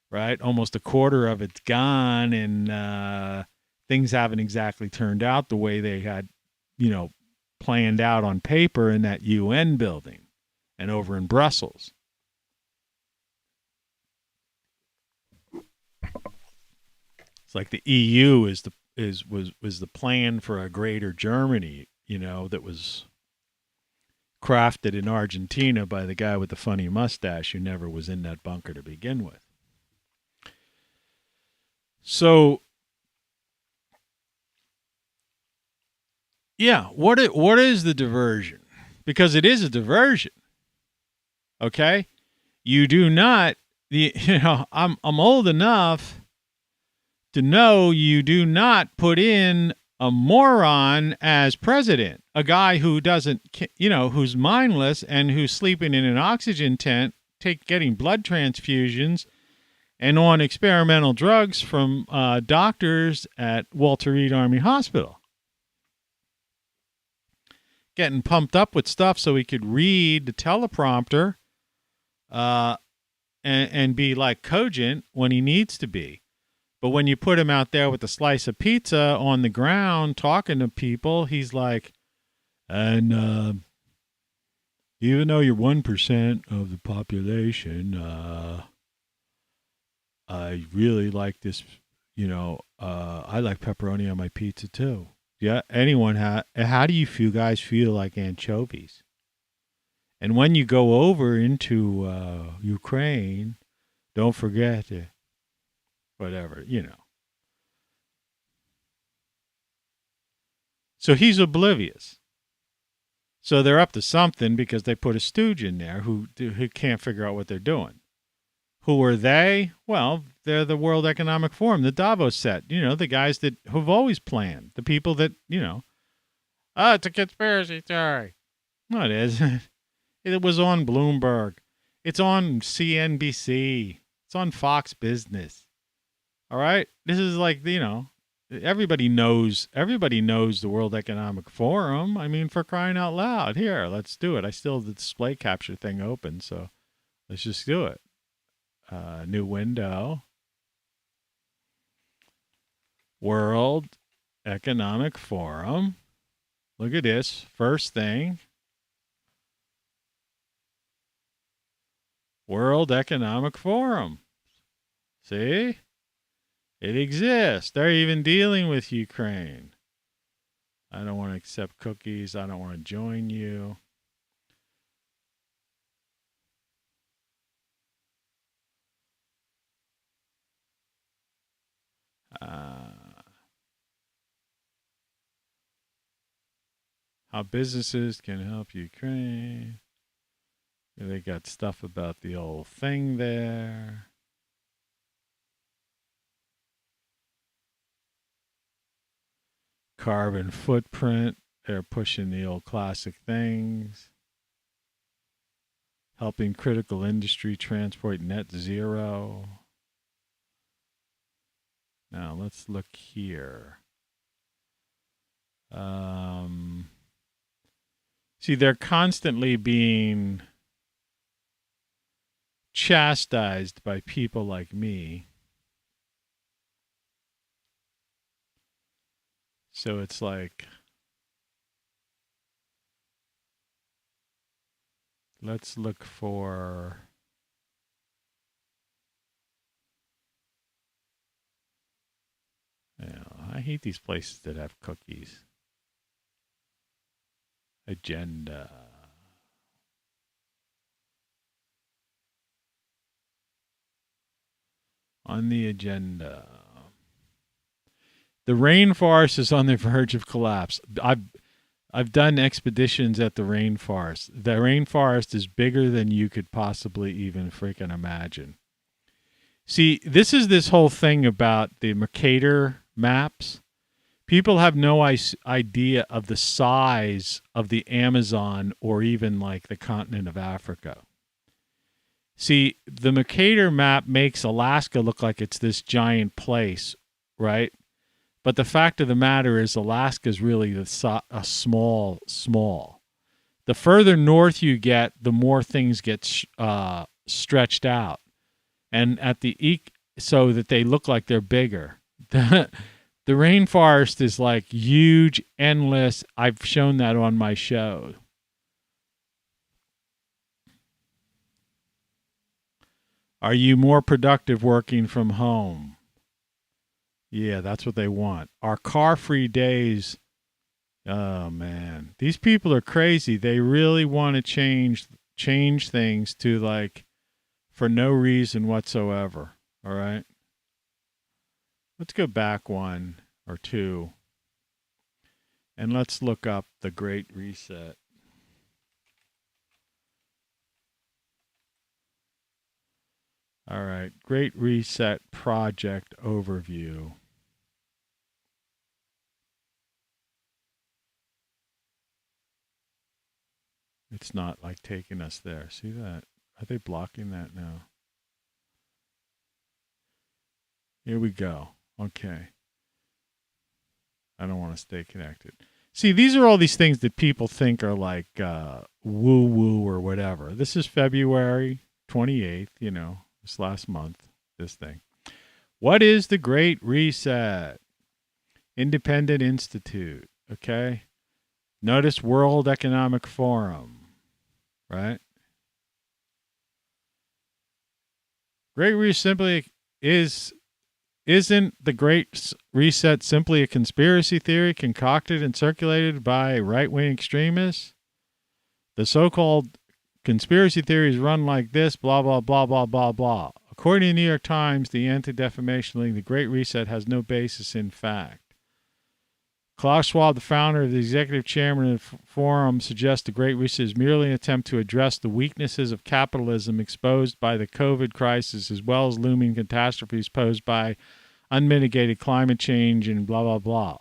S1: right? Almost a quarter of it's gone, and things haven't exactly turned out the way they had, planned out on paper in that UN building and over in Brussels. It's like the EU was the plan for a greater Germany, that was crafted in Argentina by the guy with the funny mustache who never was in that bunker to begin with. So, yeah, what is the diversion? Because it is a diversion. Okay? You do not, I'm old enough to know you do not put in a moron as president, a guy who doesn't, who's mindless and who's sleeping in an oxygen tent, getting blood transfusions and on experimental drugs from doctors at Walter Reed Army Hospital. Getting pumped up with stuff so he could read the teleprompter and be like cogent when he needs to be. But when you put him out there with a slice of pizza on the ground talking to people, he's like, and even though you're 1% of the population, I really like this, I like pepperoni on my pizza too. Yeah, how do you guys feel like anchovies? And when you go over into Ukraine, don't forget to, whatever, So he's oblivious. So they're up to something because they put a stooge in there who can't figure out what they're doing. Who are they? Well, they're the World Economic Forum, the Davos set. The guys who've always planned. The people that, it's a conspiracy theory. No, it isn't. It was on Bloomberg. It's on CNBC. It's on Fox Business. All right? This is like, everybody knows the World Economic Forum. I mean, for crying out loud. Here, let's do it. I still have the display capture thing open, so let's just do it. New window. World Economic Forum. Look at this. First thing. World Economic Forum. See? It exists. They're even dealing with Ukraine. I don't want to accept cookies. I don't want to join you. How businesses can help Ukraine. They got stuff about the old thing there. Carbon footprint. They're pushing the old classic things. Helping critical industry transport net zero. Now let's look here. See, they're constantly being chastised by people like me. So it's like, let's look for I hate these places that have cookies. Agenda. On the agenda. The rainforest is on the verge of collapse. I've done expeditions at the rainforest. The rainforest is bigger than you could possibly even freaking imagine. See, this is this whole thing about the Mercator maps. People have no idea of the size of the Amazon or even like the continent of Africa. See, the Mercator map makes Alaska look like it's this giant place, right? But the fact of the matter is Alaska is really a small. The further north you get, the more things get stretched out. And at the so that they look like they're bigger. The rainforest is like huge, endless. I've shown that on my show. Are you more productive working from home? Yeah, that's what they want. Are car-free days? Oh, man. These people are crazy. They really want to change things to like for no reason whatsoever. All right? Let's go back one or two. And let's look up the Great Reset. All right. Great Reset Project Overview. It's not like taking us there. See that? Are they blocking that now? Here we go. Okay. I don't want to stay connected. See, these are all these things that people think are like woo-woo or whatever. This is February 28th, this last month, this thing. What is the Great Reset? Independent Institute, okay? Notice World Economic Forum, right? Great Reset simply isn't the Great Reset simply a conspiracy theory concocted and circulated by right-wing extremists? The so-called conspiracy theories run like this, blah, blah, blah, blah, blah, blah. According to the New York Times, the Anti-Defamation League, the Great Reset has no basis in fact. Klaus Schwab, the founder of the executive chairman of the forum, suggests the Great Reset is merely an attempt to address the weaknesses of capitalism exposed by the COVID crisis, as well as looming catastrophes posed by unmitigated climate change and blah, blah, blah.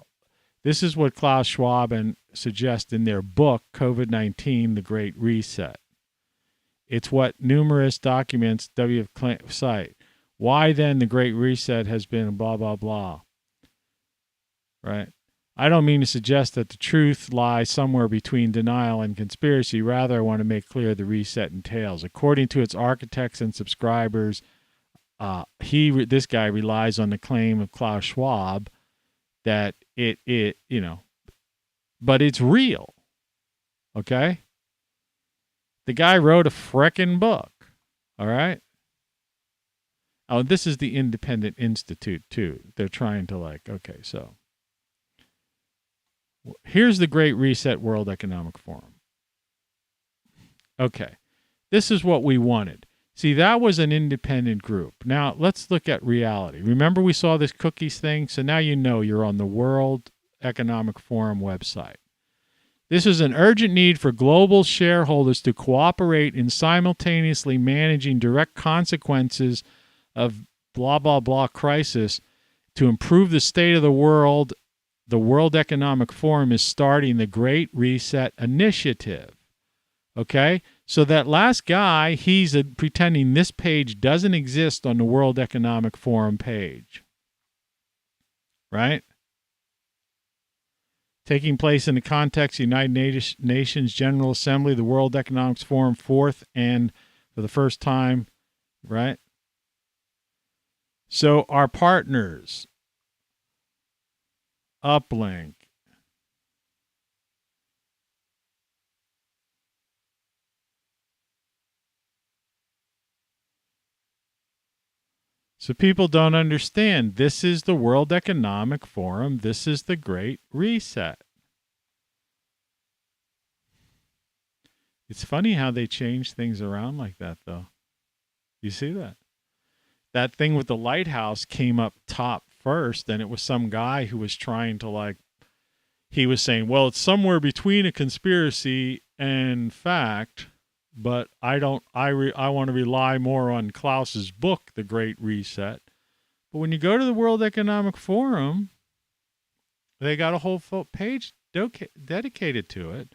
S1: This is what Klaus Schwab suggests in their book, COVID-19, The Great Reset. It's what numerous documents cite. Why then the Great Reset has been blah, blah, blah. Right? I don't mean to suggest that the truth lies somewhere between denial and conspiracy. Rather, I want to make clear the reset entails. According to its architects and subscribers, this guy relies on the claim of Klaus Schwab that but it's real. Okay? The guy wrote a frickin' book. All right. Oh, this is the Independent Institute, too. They're trying to okay, so here's the Great Reset World Economic Forum. Okay. This is what we wanted. See, that was an independent group. Now, let's look at reality. Remember we saw this cookies thing? So now you know you're on the World Economic Forum website. This is an urgent need for global shareholders to cooperate in simultaneously managing direct consequences of blah, blah, blah crisis to improve the state of the world. The World Economic Forum is starting the Great Reset Initiative. Okay? So that last guy, he's pretending this page doesn't exist on the World Economic Forum page. Right? Taking place in the context of the United Nations General Assembly, the World Economic Forum, fourth and for the first time, right? So our partners, Uplink, so people don't understand. This is the World Economic Forum. This is the Great Reset. It's funny how they change things around like that, though. You see that? That thing with the lighthouse came up top first, and it was some guy who was trying to he was saying, well, it's somewhere between a conspiracy and fact, but I want to rely more on Klaus's book, The Great Reset. But when you go to the World Economic Forum, they got a whole page dedicated to it,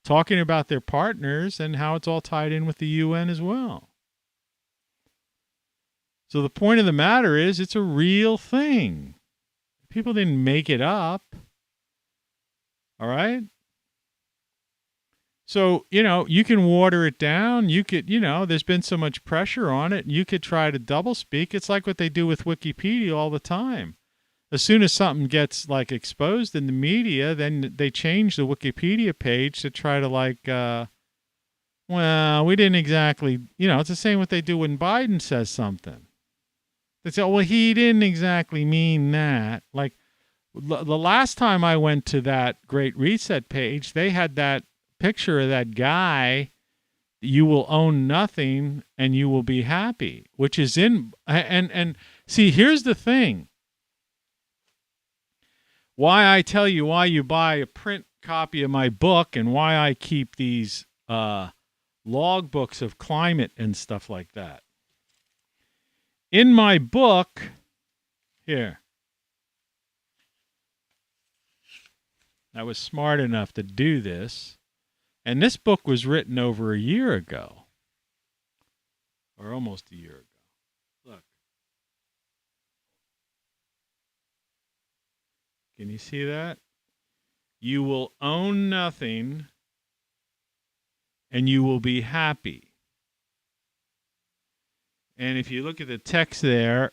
S1: talking about their partners and how it's all tied in with the UN as well. So the point of the matter is it's a real thing. People didn't make it up. All right? So, you can water it down. You could, there's been so much pressure on it. You could try to doublespeak. It's like what they do with Wikipedia all the time. As soon as something gets exposed in the media, then they change the Wikipedia page to try to well, we didn't exactly, it's the same what they do when Biden says something. They say, oh, well, he didn't exactly mean that. The last time I went to that Great Reset page, they had that picture of that guy, you will own nothing and you will be happy, which is and see, here's the thing. Why I tell you why you buy a print copy of my book and why I keep these log books of climate and stuff like that. In my book, here, I was smart enough to do this, and this book was written over a year ago, or almost a year ago. Look. Can you see that? You will own nothing, and you will be happy. And if you look at the text there,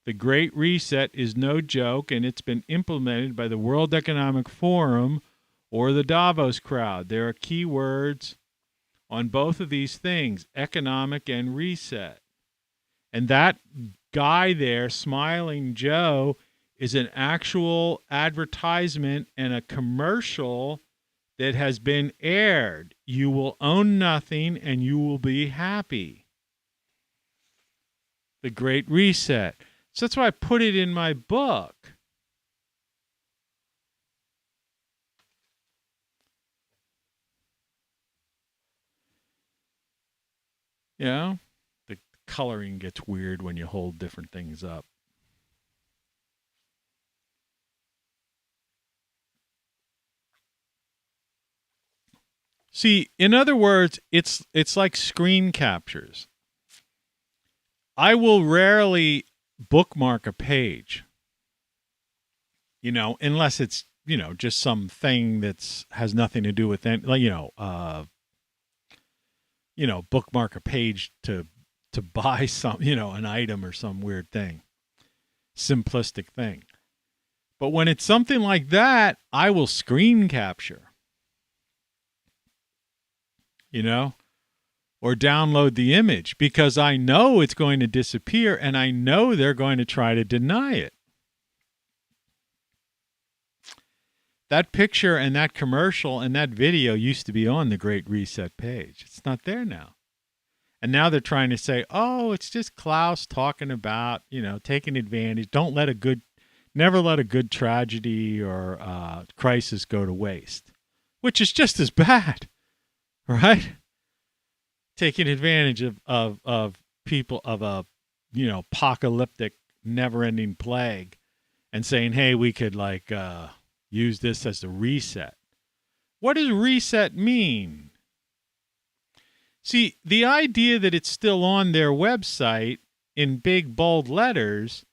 S1: the Great Reset is no joke, and it's been implemented by the World Economic Forum or the Davos crowd. There are key words on both of these things, economic and reset. And that guy there, Smiling Joe, is an actual advertisement and a commercial that has been aired. You will own nothing and you will be happy. The Great Reset. So that's why I put it in my book. The coloring gets weird when you hold different things up. See, in other words, it's like screen captures. I will rarely bookmark a page, unless it's, just something that's has nothing to do with it, bookmark a page to buy some, an item or some weird thing, simplistic thing. But when it's something like that, I will screen capture. or download the image, because I know it's going to disappear and I know they're going to try to deny it. That picture and that commercial and that video used to be on the Great Reset page. It's not there now. And now they're trying to say, oh, it's just Klaus talking about, taking advantage. Never let a good tragedy or crisis go to waste, which is just as bad, right? Taking advantage of people, of a, apocalyptic, never-ending plague, and saying, hey, we could use this as a reset. What does reset mean? See, the idea that it's still on their website in big, bold letters,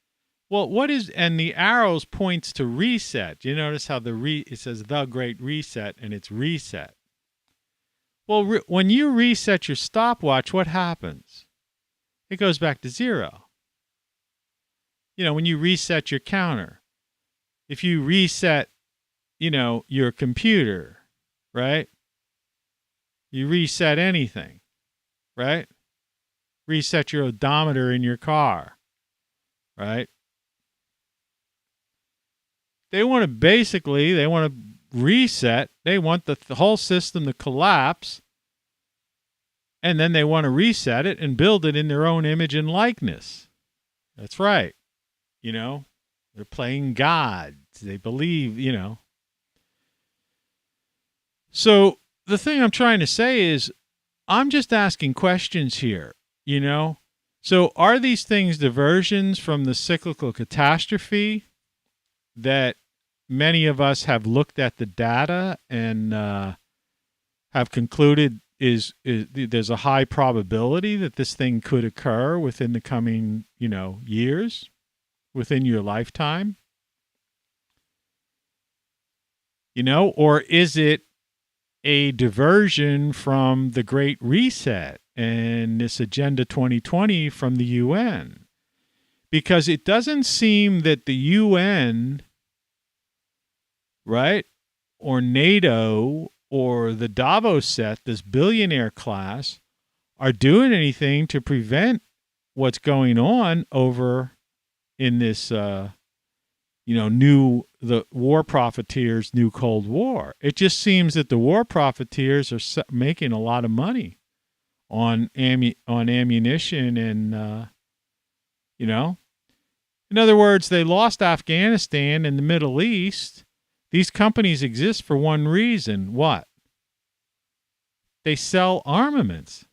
S1: and the arrows points to reset. You notice how it says the Great Reset, and it's reset. Well, when you reset your stopwatch, what happens? It goes back to zero. When you reset your counter, if you reset, your computer, right? You reset anything, right? Reset your odometer in your car, right? They want to reset. They want the whole system to collapse, and then they want to reset it and build it in their own image and likeness. That's right. They're playing God. They believe, So the thing I'm trying to say is, I'm just asking questions here, So are these things diversions from the cyclical catastrophe that many of us have looked at the data and have concluded is there's a high probability that this thing could occur within the coming, years, within your lifetime? Or is it a diversion from the Great Reset and this Agenda 2020 from the UN? Because it doesn't seem that the UN, right, or NATO or the Davos set, this billionaire class, are doing anything to prevent what's going on over in this, the war-profiteers' new Cold War. It just seems that the war-profiteers are making a lot of money on ammunition and, In other words, they lost Afghanistan and the Middle East. These companies exist for one reason. What? They sell armaments.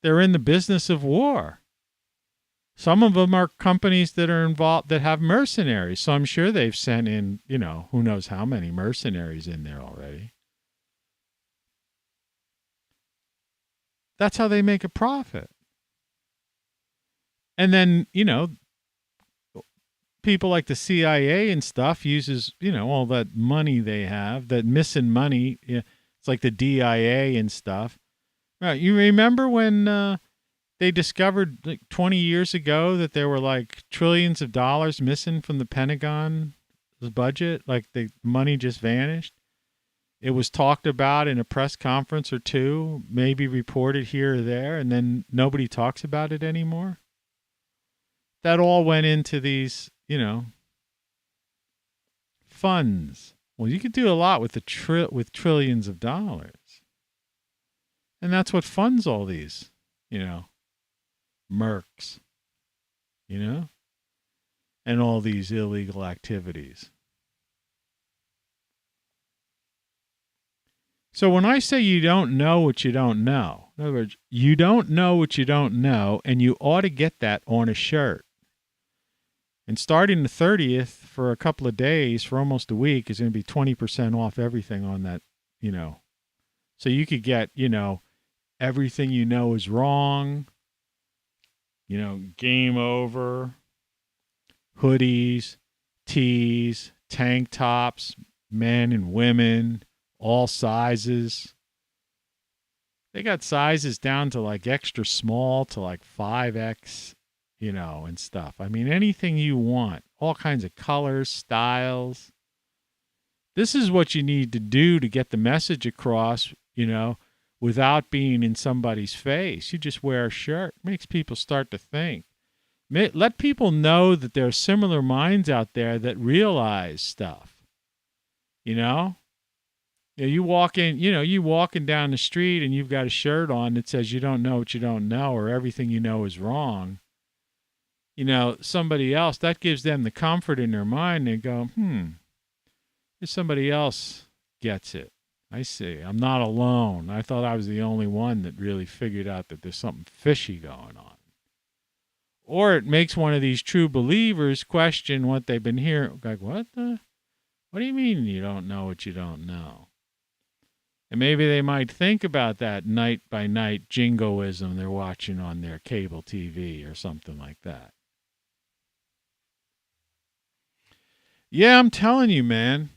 S1: They're in the business of war. Some of them are companies that are involved that have mercenaries. So I'm sure they've sent in, who knows how many mercenaries in there already. That's how they make a profit. And then, people like the CIA and stuff uses, all that money they have, that missing money. It's like the DIA and stuff. Right. You remember when they discovered like 20 years ago that there were like trillions of dollars missing from the Pentagon's budget? Like the money just vanished. It was talked about in a press conference or two, maybe reported here or there, and then nobody talks about it anymore. That all went into these, funds. Well, you could do a lot with with trillions of dollars. And that's what funds all these, mercs, and all these illegal activities. So when I say you don't know what you don't know, in other words, you don't know what you don't know, and you ought to get that on a shirt. And starting the 30th for a couple of days, for almost a week, is going to be 20% off everything on that, So you could get, everything you know is wrong, game over, hoodies, tees, tank tops, men and women, all sizes. They got sizes down to like extra small to like 5X, and stuff. I mean, anything you want, all kinds of colors, styles. This is what you need to do to get the message across without being in somebody's face. You just wear a shirt. It makes people start to think. Let people know that there are similar minds out there that realize stuff. You walking down the street and you've got a shirt on that says you don't know what you don't know, or everything you know is wrong. Somebody else, that gives them the comfort in their mind. They go, somebody else gets it. I see. I'm not alone. I thought I was the only one that really figured out that there's something fishy going on. Or it makes one of these true believers question what they've been hearing. Like, what do you mean you don't know what you don't know? And maybe they might think about that night by night jingoism they're watching on their cable TV or something like that. Yeah, I'm telling you, man.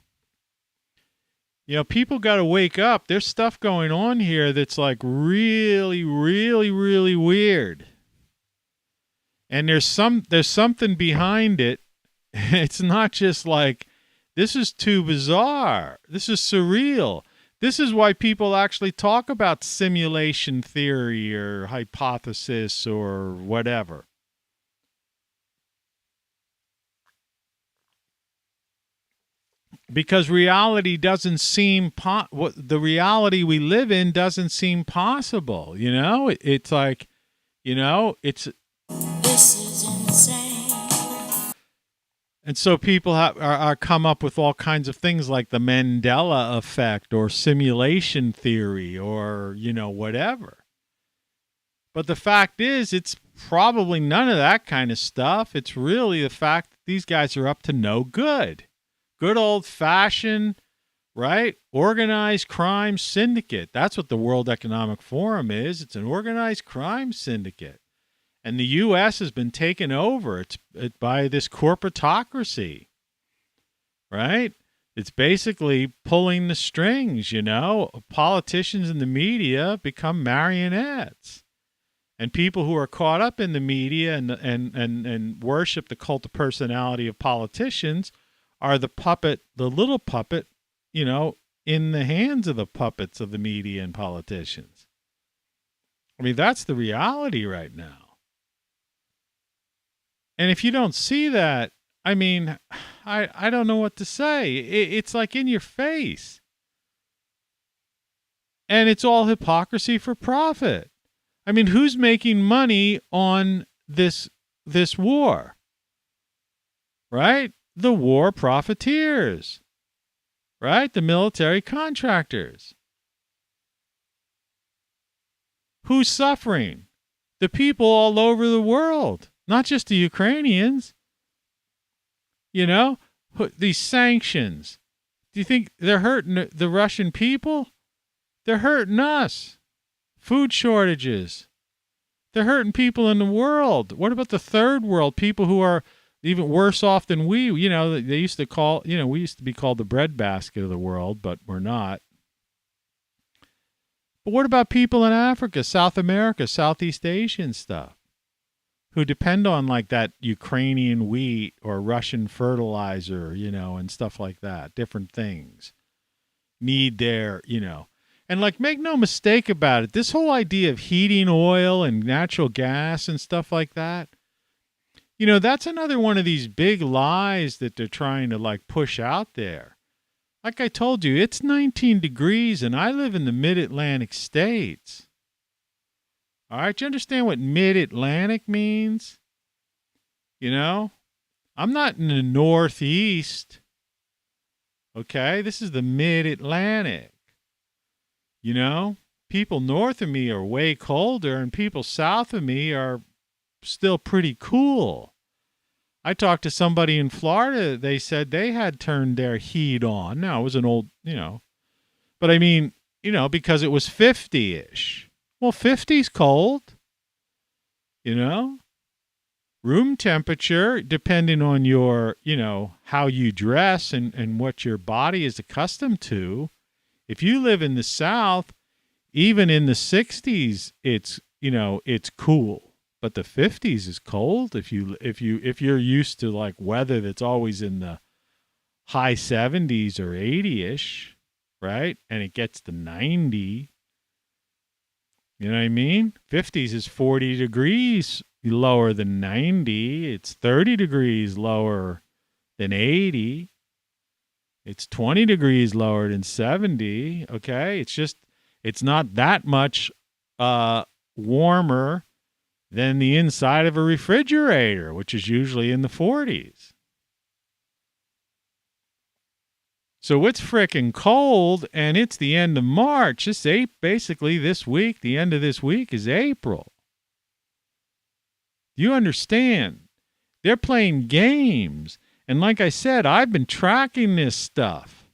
S1: People got to wake up. There's stuff going on here that's like really, really, really weird. And there's something behind it. It's not just like, this is too bizarre. This is surreal. This is why people actually talk about simulation theory or hypothesis or whatever. Because reality doesn't seem the reality we live in doesn't seem possible. It's like, it's. This is insane. And so people are come up with all kinds of things like the Mandela effect or simulation theory or, whatever. But the fact is, it's probably none of that kind of stuff. It's really the fact that these guys are up to no good. Good old-fashioned, right, organized crime syndicate. That's what the World Economic Forum is. It's an organized crime syndicate. And the U.S. has been taken over by this corporatocracy, right? It's basically pulling the strings, Politicians and the media become marionettes. And people who are caught up in the media and worship the cult of personality of politicians are the little puppet, in the hands of the puppets of the media and politicians. I mean, that's the reality right now. And if you don't see that, I mean, I don't know what to say. It's like in your face. And it's all hypocrisy for profit. I mean, who's making money on this war? Right? The war-profiteers. Right? The military contractors. Who's suffering? The people all over the world. Not just the Ukrainians. These sanctions. Do you think they're hurting the Russian people? They're hurting us. Food shortages. They're hurting people in the world. What about the third world? People who are even worse off than we. They used to call, we used to be called the breadbasket of the world, but we're not. But what about people in Africa, South America, Southeast Asian stuff? Who depend on like that Ukrainian wheat or Russian fertilizer, and stuff like that, different things. Need their, and like, make no mistake about it, this whole idea of heating oil and natural gas and stuff like that, that's another one of these big lies that they're trying to like push out there. Like I told you, it's 19 degrees and I live in the mid-Atlantic states. All right, do you understand what mid-Atlantic means? I'm not in the Northeast. Okay, this is the mid-Atlantic. People north of me are way colder and people south of me are still pretty cool. I talked to somebody in Florida. They said they had turned their heat on. Now, it was an old, but I mean, because it was 50-ish. Well, 50's cold, room temperature, depending on your, how you dress and what your body is accustomed to. If you live in the South, even in the 60s, it's cool, but the 50s is cold. If you're used to like weather that's always in the high 70s or 80-ish, right? And it gets to 90. You know what I mean? 50s is 40 degrees lower than 90. It's 30 degrees lower than 80. It's 20 degrees lower than 70. Okay? It's not that much warmer than the inside of a refrigerator, which is usually in the 40s. So it's frickin' cold, and it's the end of March. Basically this week, the end of this week is April. You understand? They're playing games. And like I said, I've been tracking this stuff.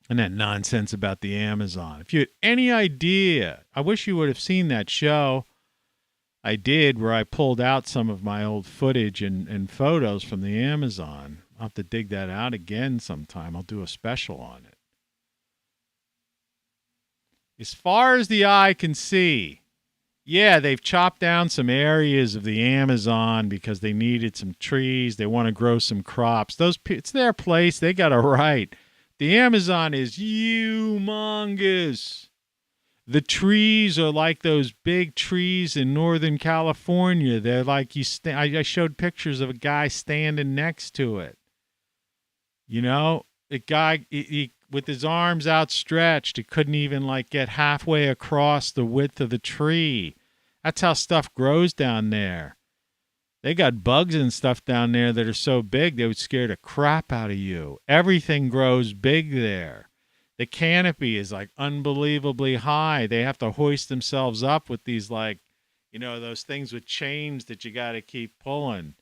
S1: And that nonsense about the Amazon. If you had any idea, I wish you would have seen that show I did where I pulled out some of my old footage and photos from the Amazon. I'll have to dig that out again sometime. I'll do a special on it. As far as the eye can see, yeah, they've chopped down some areas of the Amazon because they needed some trees. They want to grow some crops. It's their place. They got a right. The Amazon is humongous. The trees are like those big trees in Northern California. They're like I showed pictures of a guy standing next to it. You know, a guy he with his arms outstretched, he couldn't even like get halfway across the width of the tree. That's how stuff grows down there. They got bugs and stuff down there that are so big they would scare the crap out of you. Everything grows big there. The canopy is like unbelievably high. They have to hoist themselves up with these those things with chains that you got to keep pulling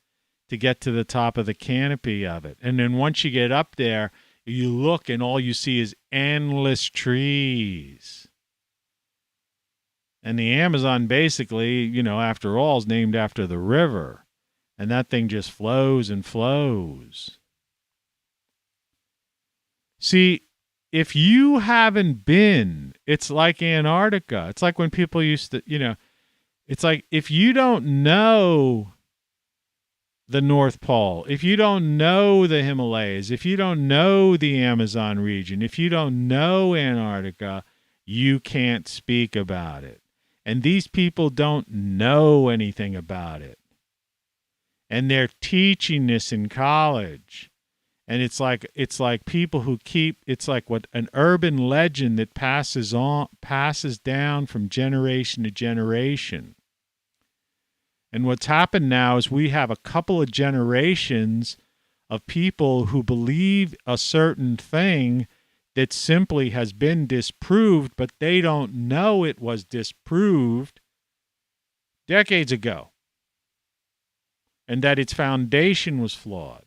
S1: to get to the top of the canopy of it. And then once you get up there, you look and all you see is endless trees. And the Amazon basically, after all, is named after the river. And that thing just flows and flows. See, if you haven't been, it's like Antarctica. It's like when people used to, it's like if you don't know the North Pole, if you don't know the Himalayas, if you don't know the Amazon region, if you don't know Antarctica, you can't speak about it. And these people don't know anything about it. And they're teaching this in college. And it's like people who it's like what an urban legend that passes down from generation to generation. And what's happened now is we have a couple of generations of people who believe a certain thing that simply has been disproved, but they don't know it was disproved decades ago. And that its foundation was flawed.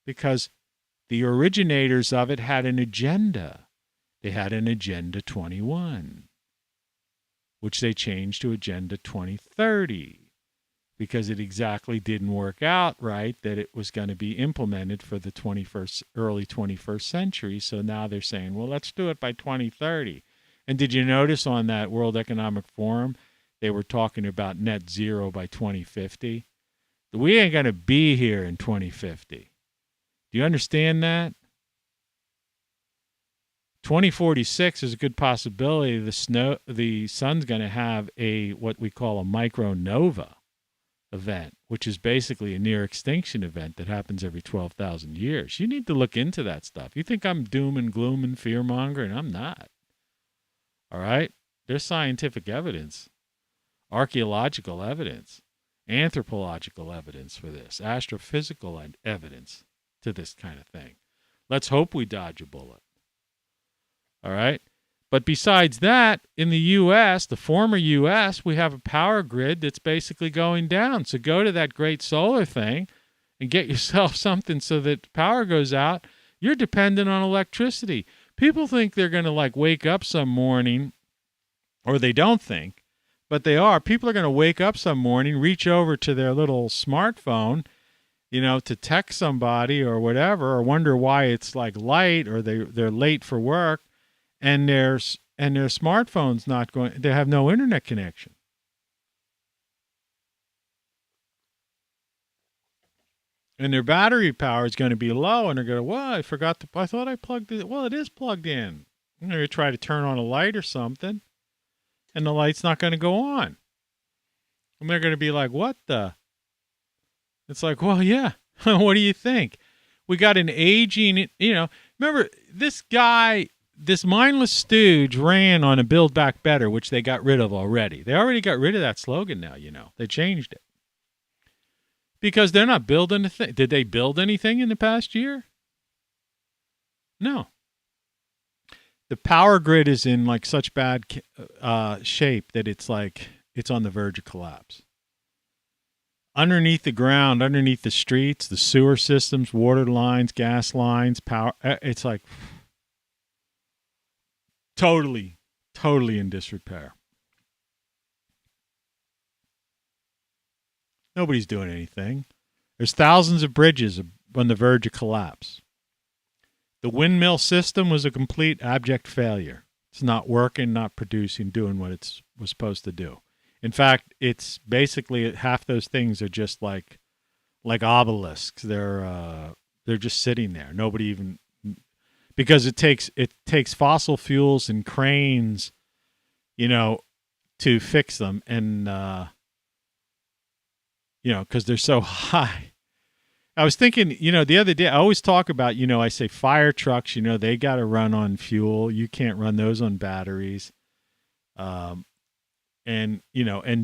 S1: Because the originators of it had an agenda. They had an Agenda 21, which they changed to Agenda 2030, because it exactly didn't work out right that it was going to be implemented for the early 21st century. So now they're saying, well, let's do it by 2030. And did you notice on that World Economic Forum, they were talking about net zero by 2050? We ain't going to be here in 2050. Do you understand that? 2046 is a good possibility the sun's going to have what we call a micronova event, which is basically a near extinction event that happens every 12,000 years. You need to look into that stuff. You think I'm doom and gloom and fear mongering? I'm not. All right? There's scientific evidence, archaeological evidence, anthropological evidence for this, astrophysical evidence to this kind of thing. Let's hope we dodge a bullet. All right? But besides that, in the U.S., the former U.S., we have a power grid that's basically going down. So go to that great solar thing and get yourself something so that power goes out. You're dependent on electricity. People think they're going to wake up some morning, or they don't think, but they are. People are going to wake up some morning, reach over to their little smartphone, to text somebody or whatever, or wonder why it's light, or they're late for work, and their smartphone's not going. They have no internet connection. And their battery power is going to be low, and they're going, well, I thought I plugged it. Well, it is plugged in. I'm going to try to turn on a light or something, and the light's not going to go on. And they're going to be like, what the? It's like, well, yeah. What do you think? We got an aging, remember this guy, this mindless stooge ran on a Build Back Better, which they got rid of already. They already got rid of that slogan now, They changed it. Because they're not building a thing. Did they build anything in the past year? No. The power grid is in like such bad shape that it's like it's on the verge of collapse. Underneath the ground, underneath the streets, the sewer systems, water lines, gas lines, power, it's like totally in disrepair. Nobody's doing anything. There's thousands of bridges on the verge of collapse. The windmill system was a complete abject failure. It's not working, not producing, doing what it was supposed to do. In fact, it's basically half those things are just like obelisks. They're just sitting there. Nobody even, because it takes fossil fuels and cranes, to fix them, and because they're so high. I was thinking, the other day, I always talk about, I say fire trucks, they got to run on fuel. You can't run those on batteries. And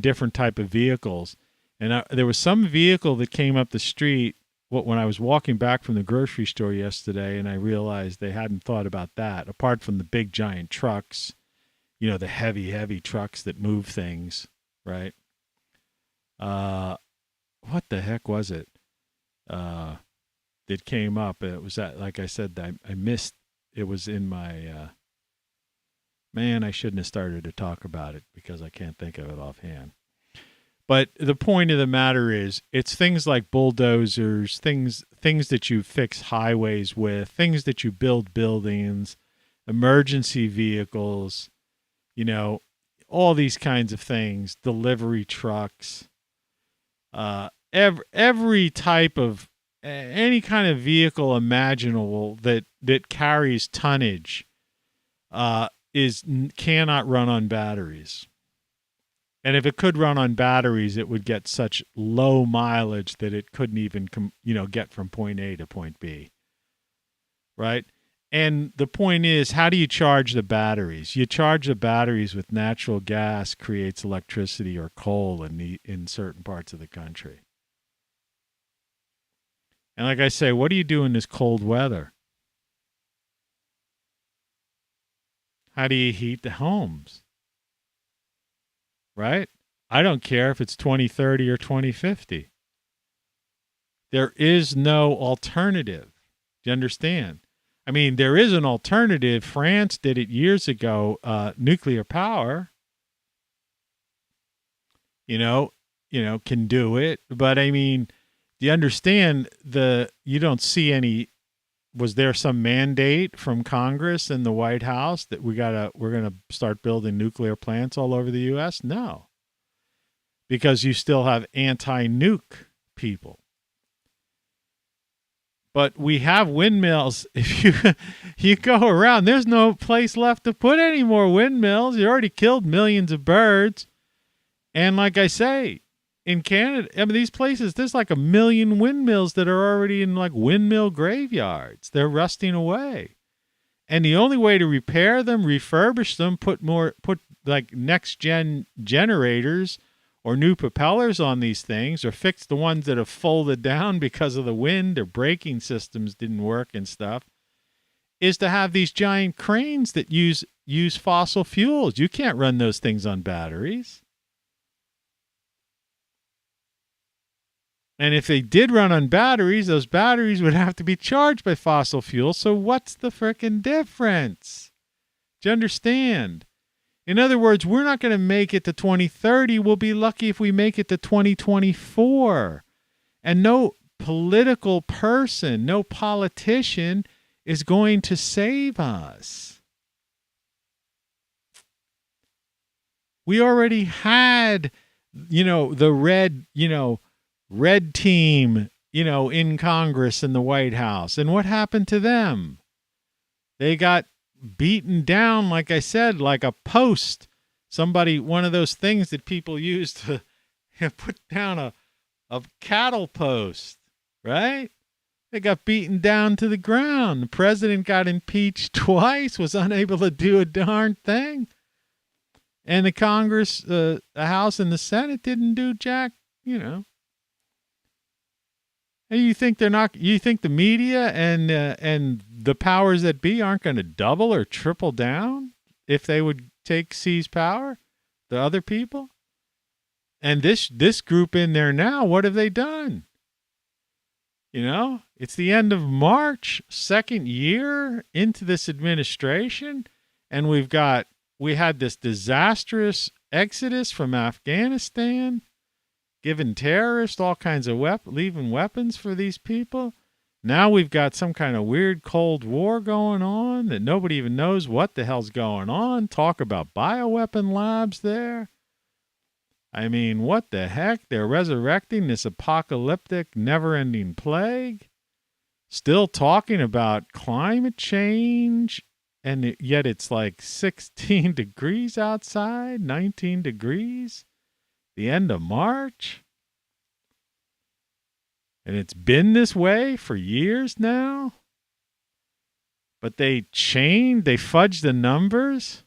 S1: different type of vehicles. And there was some vehicle that came up the street when I was walking back from the grocery store yesterday, and I realized they hadn't thought about that. Apart from the big giant trucks, the heavy trucks that move things, right? What the heck was it? That came up. It was that, like I said, I missed. It was in my. Man, I shouldn't have started to talk about it because I can't think of it offhand. But the point of the matter is, it's things like bulldozers, things that you fix highways with, things that you build buildings, emergency vehicles, all these kinds of things, delivery trucks, every type of, any kind of vehicle imaginable that carries tonnage, cannot run on batteries. And if it could run on batteries, it would get such low mileage that it couldn't even get from point A to point B. Right? And the point is, how do you charge the batteries? You charge the batteries with natural gas, creates electricity, or coal in certain parts of the country. And like I say, what do you do in this cold weather? How do you heat the homes? Right? I don't care if it's 2030 or 2050. There is no alternative. Do you understand? I mean, there is an alternative. France did it years ago, nuclear power. Can do it. But I mean, do you understand you don't see any. Was there some mandate from Congress and the White House that we're going to start building nuclear plants all over the U.S.? No. Because you still have anti-nuke people. But we have windmills. If you go around, there's no place left to put any more windmills. You already killed millions of birds. And like I say, in Canada, I mean, these places, there's like 1 million windmills that are already in like windmill graveyards. They're rusting away. And the only way to repair them, refurbish them, put like next gen generators or new propellers on these things, or fix the ones that have folded down because of the wind, or braking systems didn't work and stuff, is to have these giant cranes that use fossil fuels. You can't run those things on batteries. And if they did run on batteries, those batteries would have to be charged by fossil fuel. So what's the frickin' difference? Do you understand? In other words, we're not going to make it to 2030. We'll be lucky if we make it to 2024. And no political person, no politician is going to save us. We already had, the red team, in Congress and the White House. And what happened to them? They got beaten down, like I said, like a post. One of those things that people use to put down a cattle post, right? They got beaten down to the ground. The president got impeached twice, was unable to do a darn thing. And the Congress, the House and the Senate didn't do jack, And you think they're not? You think the media and the powers that be aren't going to double or triple down if they would seize power? The other people, and this group in there now, what have they done? It's the end of March, second year into this administration, and we had this disastrous exodus from Afghanistan, giving terrorists all kinds of leaving weapons for these people. Now we've got some kind of weird Cold War going on that nobody even knows what the hell's going on. Talk about bioweapon labs there. I mean, what the heck? They're resurrecting this apocalyptic, never-ending plague. Still talking about climate change, and yet it's like 16 degrees outside, 19 degrees, the end of March. And it's been this way for years now. But they fudged the numbers.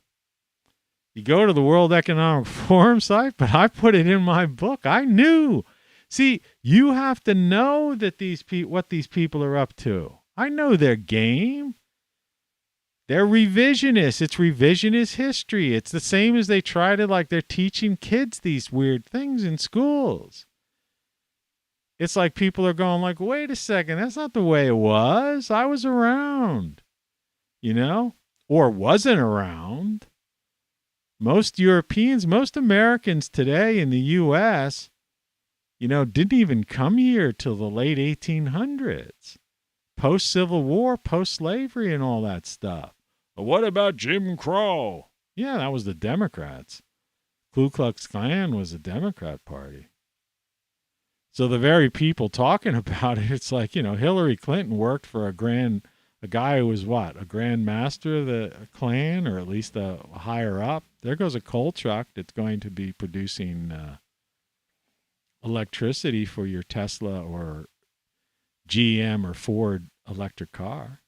S1: You go to the World Economic Forum site, but I put it in my book. I knew. See, you have to know that what these people are up to. I know their game. They're revisionists. It's revisionist history. It's the same as they try to, they're teaching kids these weird things in schools. It's like people are going wait a second, that's not the way it was. I was around, or wasn't around. Most Europeans, most Americans today in the U.S., didn't even come here till the late 1800s. Post-Civil War, post-slavery and all that stuff. But what about Jim Crow? Yeah, that was the Democrats. Ku Klux Klan was the Democrat Party. So the very people talking about it, it's like, Hillary Clinton worked for a guy who was a Grand Master of the Klan, or at least a higher up. There goes a coal truck that's going to be producing electricity for your Tesla or GM or Ford electric car.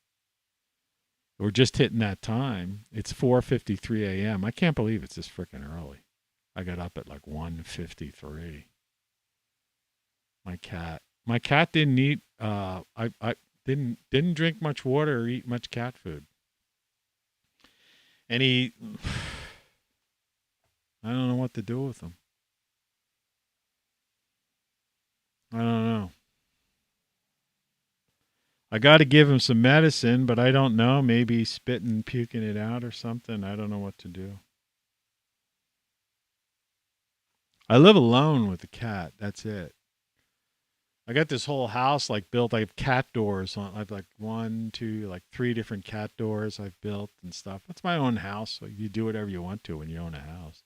S1: We're just hitting that time. It's 4:53 a.m. I can't believe it's this freaking early. I got up at 1:53. My cat didn't eat. I didn't drink much water or eat much cat food. And I don't know what to do with him. I don't know. I got to give him some medicine, but I don't know. Maybe spitting and puking it out or something. I don't know what to do. I live alone with the cat. That's it. I got this whole house built. I have cat doors on. I've 3 different cat doors I've built and stuff. It's my own house, so you do whatever you want to when you own a house.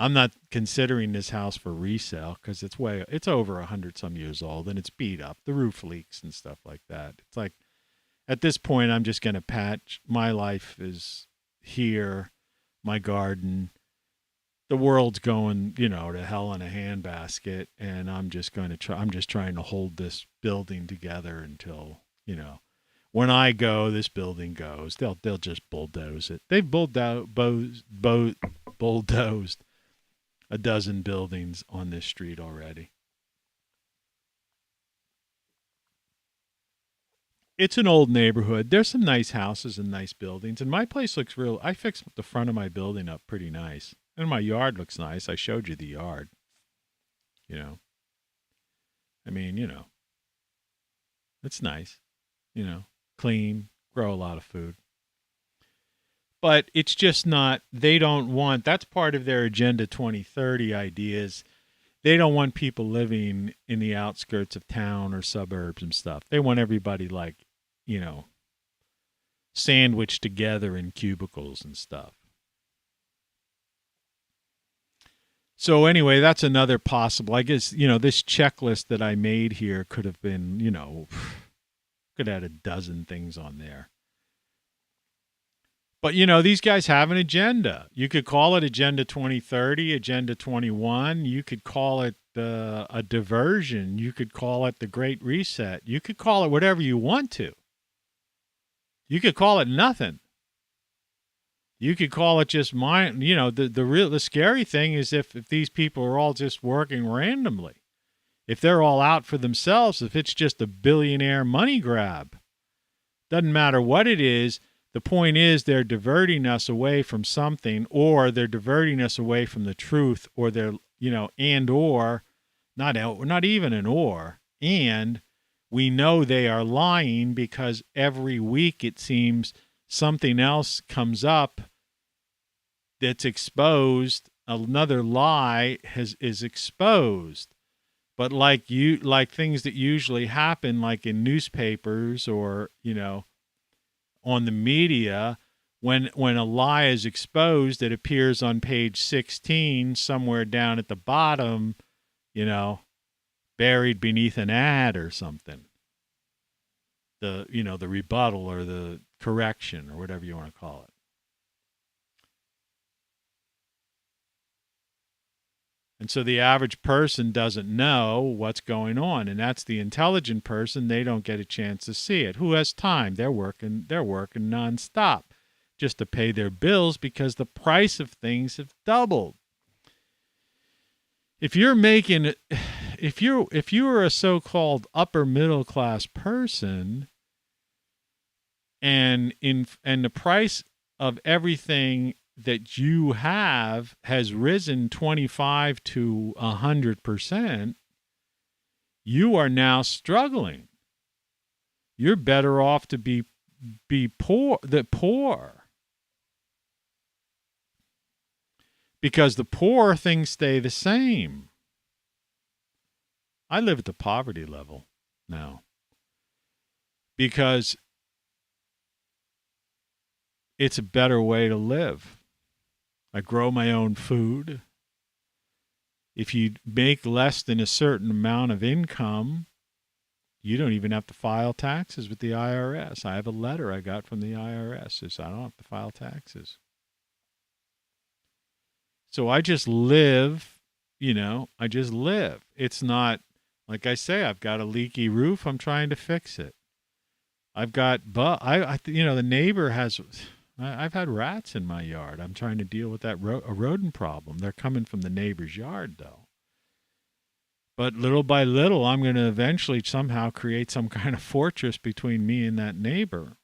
S1: I'm not considering this house for resale because it's over 100 some years old and it's beat up. The roof leaks and stuff like that. It's at this point, I'm just going to patch. My life is here, my garden. The world's going, to hell in a handbasket, and I'm just trying to hold this building together until, when I go, this building goes. They'll just bulldoze it. They've bulldozed a dozen buildings on this street already. It's an old neighborhood. There's some nice houses and nice buildings, and my place looks real. I fixed the front of my building up pretty nice. And my yard looks nice. I showed you the yard. It's nice. Clean, grow a lot of food. But it's just not, they don't want, that's part of their Agenda 2030 ideas. They don't want people living in the outskirts of town or suburbs and stuff. They want everybody sandwiched together in cubicles and stuff. So anyway, that's another possible. I guess, this checklist that I made here could have been, could have had a dozen things on there. But, these guys have an agenda. You could call it Agenda 2030, Agenda 21. You could call it a diversion. You could call it the Great Reset. You could call it whatever you want to. You could call it nothing. You could call it just mind. The scary thing is if these people are all just working randomly, if they're all out for themselves, if it's just a billionaire money grab, doesn't matter what it is. The point is they're diverting us away from something, or they're diverting us away from the truth, or they're, not even an or, and we know they are lying because every week it seems something else comes up that's exposed. Another lie is exposed. But like things that usually happen, like in newspapers or, on the media, when a lie is exposed, it appears on page 16 somewhere down at the bottom, buried beneath an ad or something. The rebuttal or the correction or whatever you want to call it. And so the average person doesn't know what's going on, and that's the intelligent person. They don't get a chance to see it. Who has time? They're working nonstop just to pay their bills because the price of things have doubled. If you're a so-called upper middle class person, and the price of everything that you have has risen 25 to 100%, you are now struggling. You're better off to be poor, because the poor things stay the same. I live at the poverty level now because it's a better way to live. I grow my own food. If you make less than a certain amount of income, you don't even have to file taxes with the IRS. I have a letter I got from the IRS that says I don't have to file taxes. So I just live, It's not, like I say, I've got a leaky roof. I'm trying to fix it. I've got, the neighbor has... I've had rats in my yard. I'm trying to deal with that rodent problem. They're coming from the neighbor's yard, though. But little by little, I'm going to eventually somehow create some kind of fortress between me and that neighbor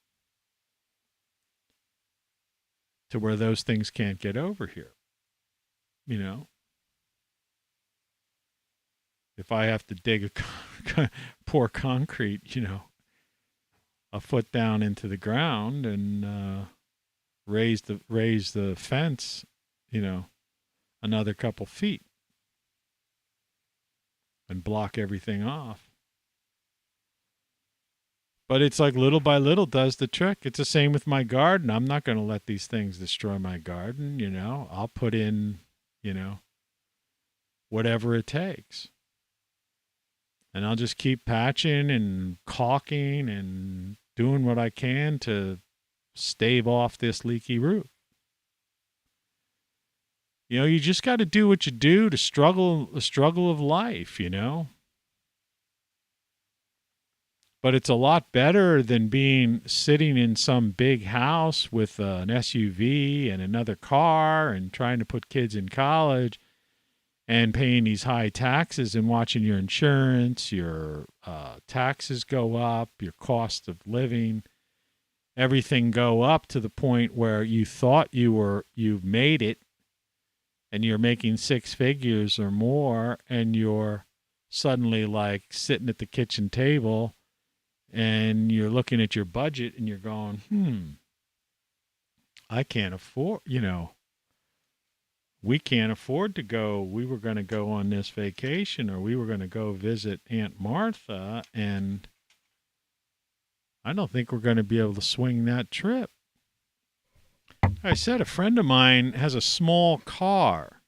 S1: to where those things can't get over here. If I have to dig pour concrete, a foot down into the ground and raise the fence, another couple feet and block everything off. But it's like little by little does the trick. It's the same with my garden. I'm not going to let these things destroy my garden, I'll put in, whatever it takes. And I'll just keep patching and caulking and doing what I can to stave off this leaky roof. You just got to do what you do to struggle the struggle of life, But it's a lot better than sitting in some big house with an SUV and another car and trying to put kids in college and paying these high taxes and watching your insurance, your taxes go up, your cost of living, everything go up to the point where you thought you've made it and you're making six figures or more, and you're suddenly like sitting at the kitchen table and you're looking at your budget and you're going, I can't afford, we can't afford to go. We were going to go on this vacation, or we were going to go visit Aunt Martha, and I don't think we're going to be able to swing that trip. I said a friend of mine has a small car,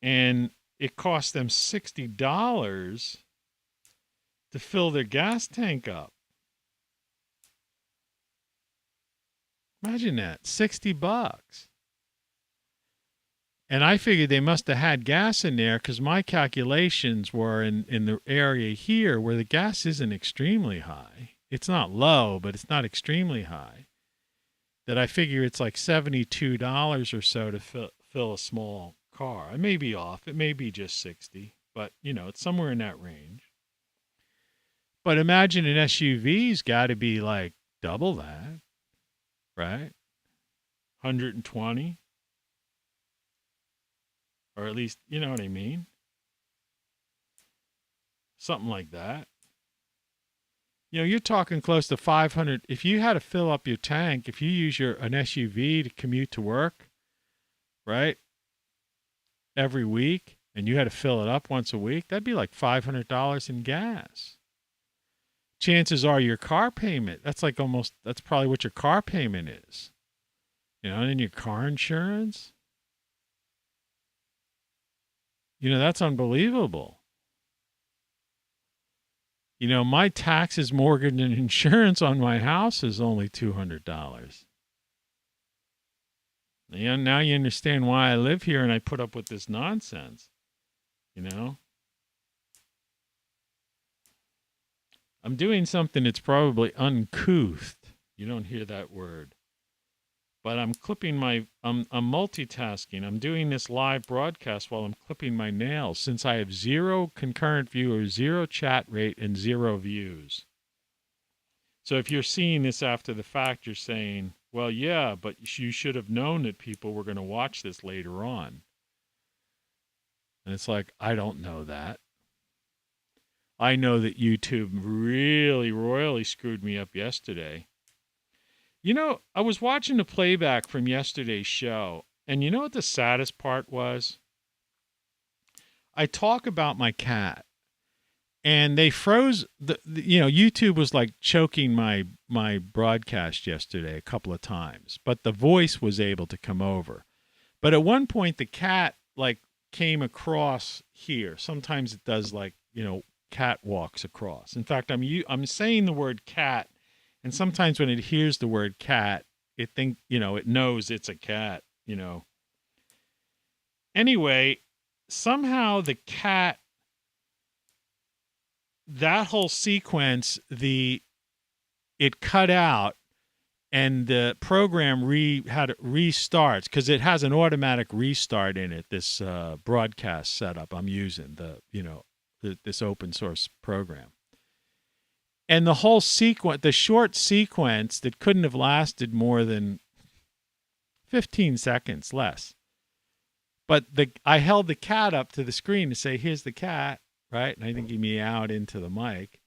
S1: and it cost them $60 to fill their gas tank up. Imagine that, $60. And I figured they must have had gas in there because my calculations were in the area here where the gas isn't extremely high. It's not low, but it's not extremely high. That I figure it's like $72 or so to fill a small car. I may be off. It may be just 60, but it's somewhere in that range. But imagine an SUV's got to be like double that, right? 120, or at least, you know what I mean? Something like that. You're talking close to 500. If you had to fill up your tank, if you use an SUV to commute to work, right, every week, and you had to fill it up once a week, that'd be like $500 in gas. Chances are your car payment, that's probably what your car payment is. And then your car insurance. That's unbelievable. My taxes, mortgage, and insurance on my house is only $200. Now you understand why I live here and I put up with this nonsense. I'm doing something that's probably uncouth. You don't hear that word. But I'm multitasking. I'm doing this live broadcast while I'm clipping my nails since I have 0 concurrent viewers, 0 chat rate, and 0 views. So if you're seeing this after the fact, you're saying, well, yeah, but you should have known that people were going to watch this later on. And it's like, I don't know that. I know that YouTube really royally screwed me up yesterday. I was watching the playback from yesterday's show, and you know what the saddest part was? I talk about my cat, and they froze YouTube was like choking my broadcast yesterday a couple of times, but the voice was able to come over. But at one point, the cat came across here. Sometimes it does cat walks across. In fact, I'm saying the word cat. And sometimes when it hears the word cat, it knows it's a cat, Anyway, somehow the cat, that whole sequence, it cut out and the program restarts because it has an automatic restart in it, this broadcast setup I'm using, this open source program. And the whole sequence, the short sequence that couldn't have lasted more than 15 seconds less. But I held the cat up to the screen to say, here's the cat, right? And I think he meowed into the mic.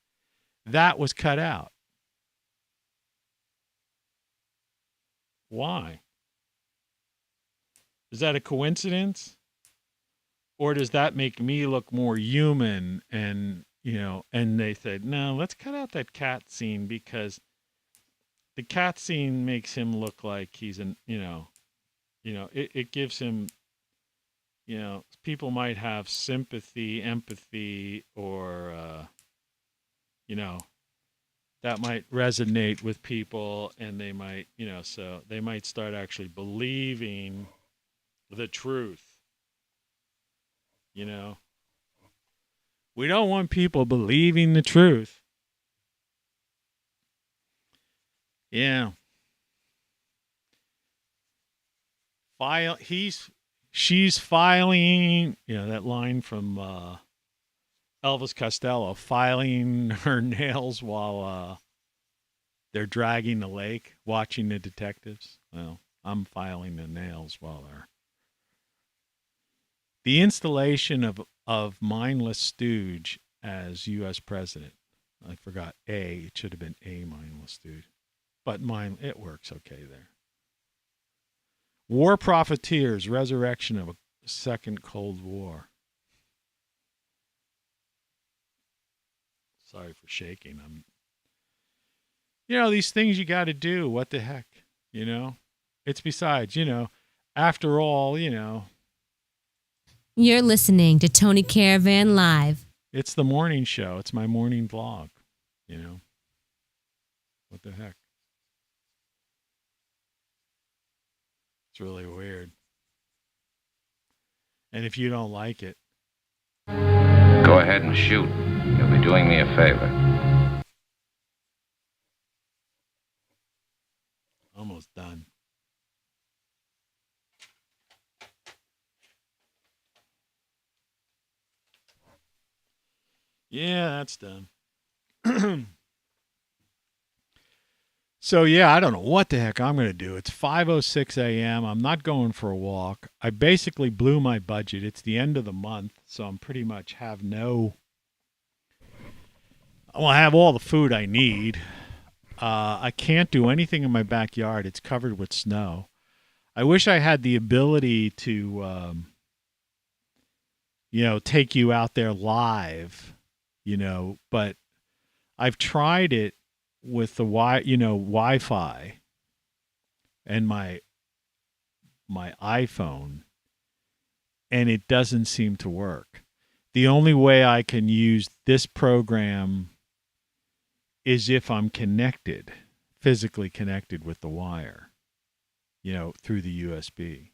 S1: That was cut out. Why? Is that a coincidence? Or does that make me look more human and and they said, no, let's cut out that cat scene because the cat scene makes him look like he's it gives him, people might have sympathy, empathy, or, that might resonate with people and they might, so they might start actually believing the truth, We don't want people believing the truth. Yeah. She's filing, that line from Elvis Costello, filing her nails while they're dragging the lake, watching the detectives. Well, I'm filing the nails while they're... The installation of mindless stooge as U.S. president. I forgot A. It should have been a mindless stooge. But it works okay there. War-profiteers, resurrection of a second Cold War. Sorry for shaking. These things you got to do. What the heck? It's besides, after all,
S5: You're listening to Tony Caravan Live.
S1: It's the morning show. It's my morning vlog. You know? What the heck? It's really weird. And if you don't like it,
S10: go ahead and shoot. You'll be doing me a favor.
S1: almost done. Yeah, that's done. So, yeah, I don't know what the heck I'm going to do. It's 5:06 a.m. I'm not going for a walk. I basically blew my budget. It's the end of the month, so I'm pretty much have no... Well, I have all the food I need. I can't do anything in my backyard. It's covered with snow. I wish I had the ability to, take you out there live, but I've tried it with the Wi-Fi and my iPhone, and it doesn't seem to work. The only way I can use this program is if I'm connected, physically connected with the wire, through the USB.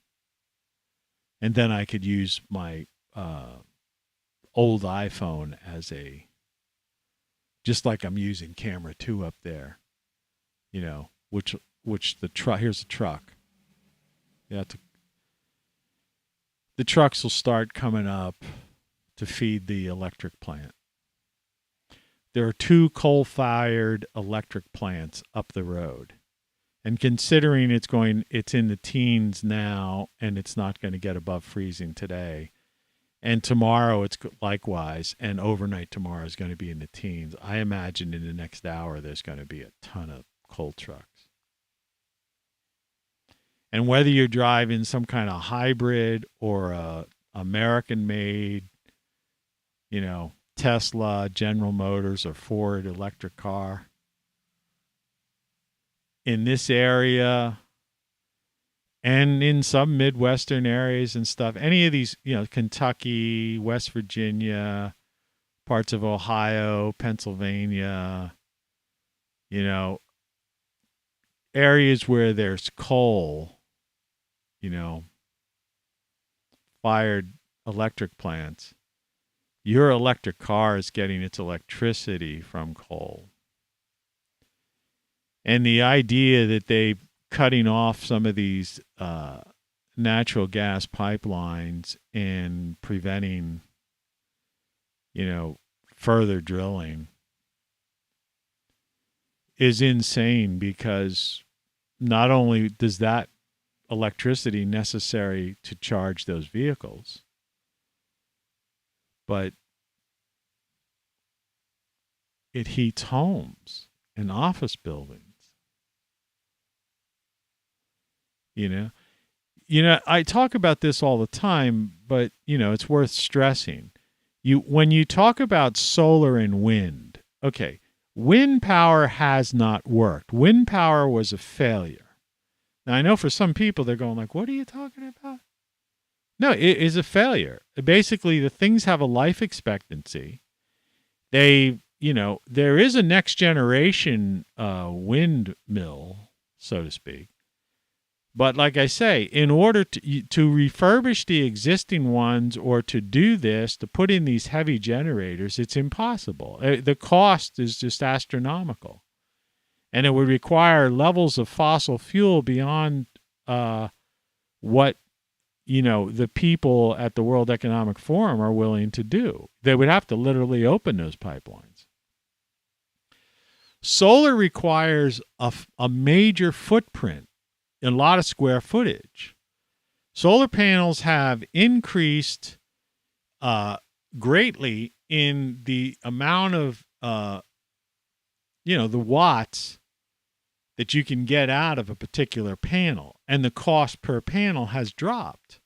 S1: And then I could use my old iPhone as just like I'm using camera 2 up there, which the truck, here's the truck. Yeah, the trucks will start coming up to feed the electric plant. There are 2 coal-fired electric plants up the road. And considering it's in the teens now, and it's not going to get above freezing today, and tomorrow it's likewise, and overnight tomorrow is going to be in the teens, I imagine in the next hour there's going to be a ton of coal trucks. And whether you're driving some kind of hybrid or a American-made, Tesla, General Motors, or Ford electric car, in this area and in some Midwestern areas and stuff, any of these, Kentucky, West Virginia, parts of Ohio, Pennsylvania, areas where there's coal, fired electric plants, your electric car is getting its electricity from coal. And the idea that they're cutting off some of these natural gas pipelines and preventing, further drilling is insane, because not only does that electricity necessary to charge those vehicles, but it heats homes and office buildings. I talk about this all the time, but it's worth stressing. When you talk about solar and wind, okay, wind power has not worked. Wind power was a failure. Now, I know for some people they're going like, what are you talking about? No, it is a failure. Basically, the things have a life expectancy. There is a next generation windmill, so to speak. But like I say, in order to refurbish the existing ones or to do this, to put in these heavy generators, it's impossible. The cost is just astronomical. And it would require levels of fossil fuel beyond what the people at the World Economic Forum are willing to do. They would have to literally open those pipelines. Solar requires a major footprint, a lot of square footage. Solar panels have increased greatly in the amount of, the watts that you can get out of a particular panel, and the cost per panel has dropped.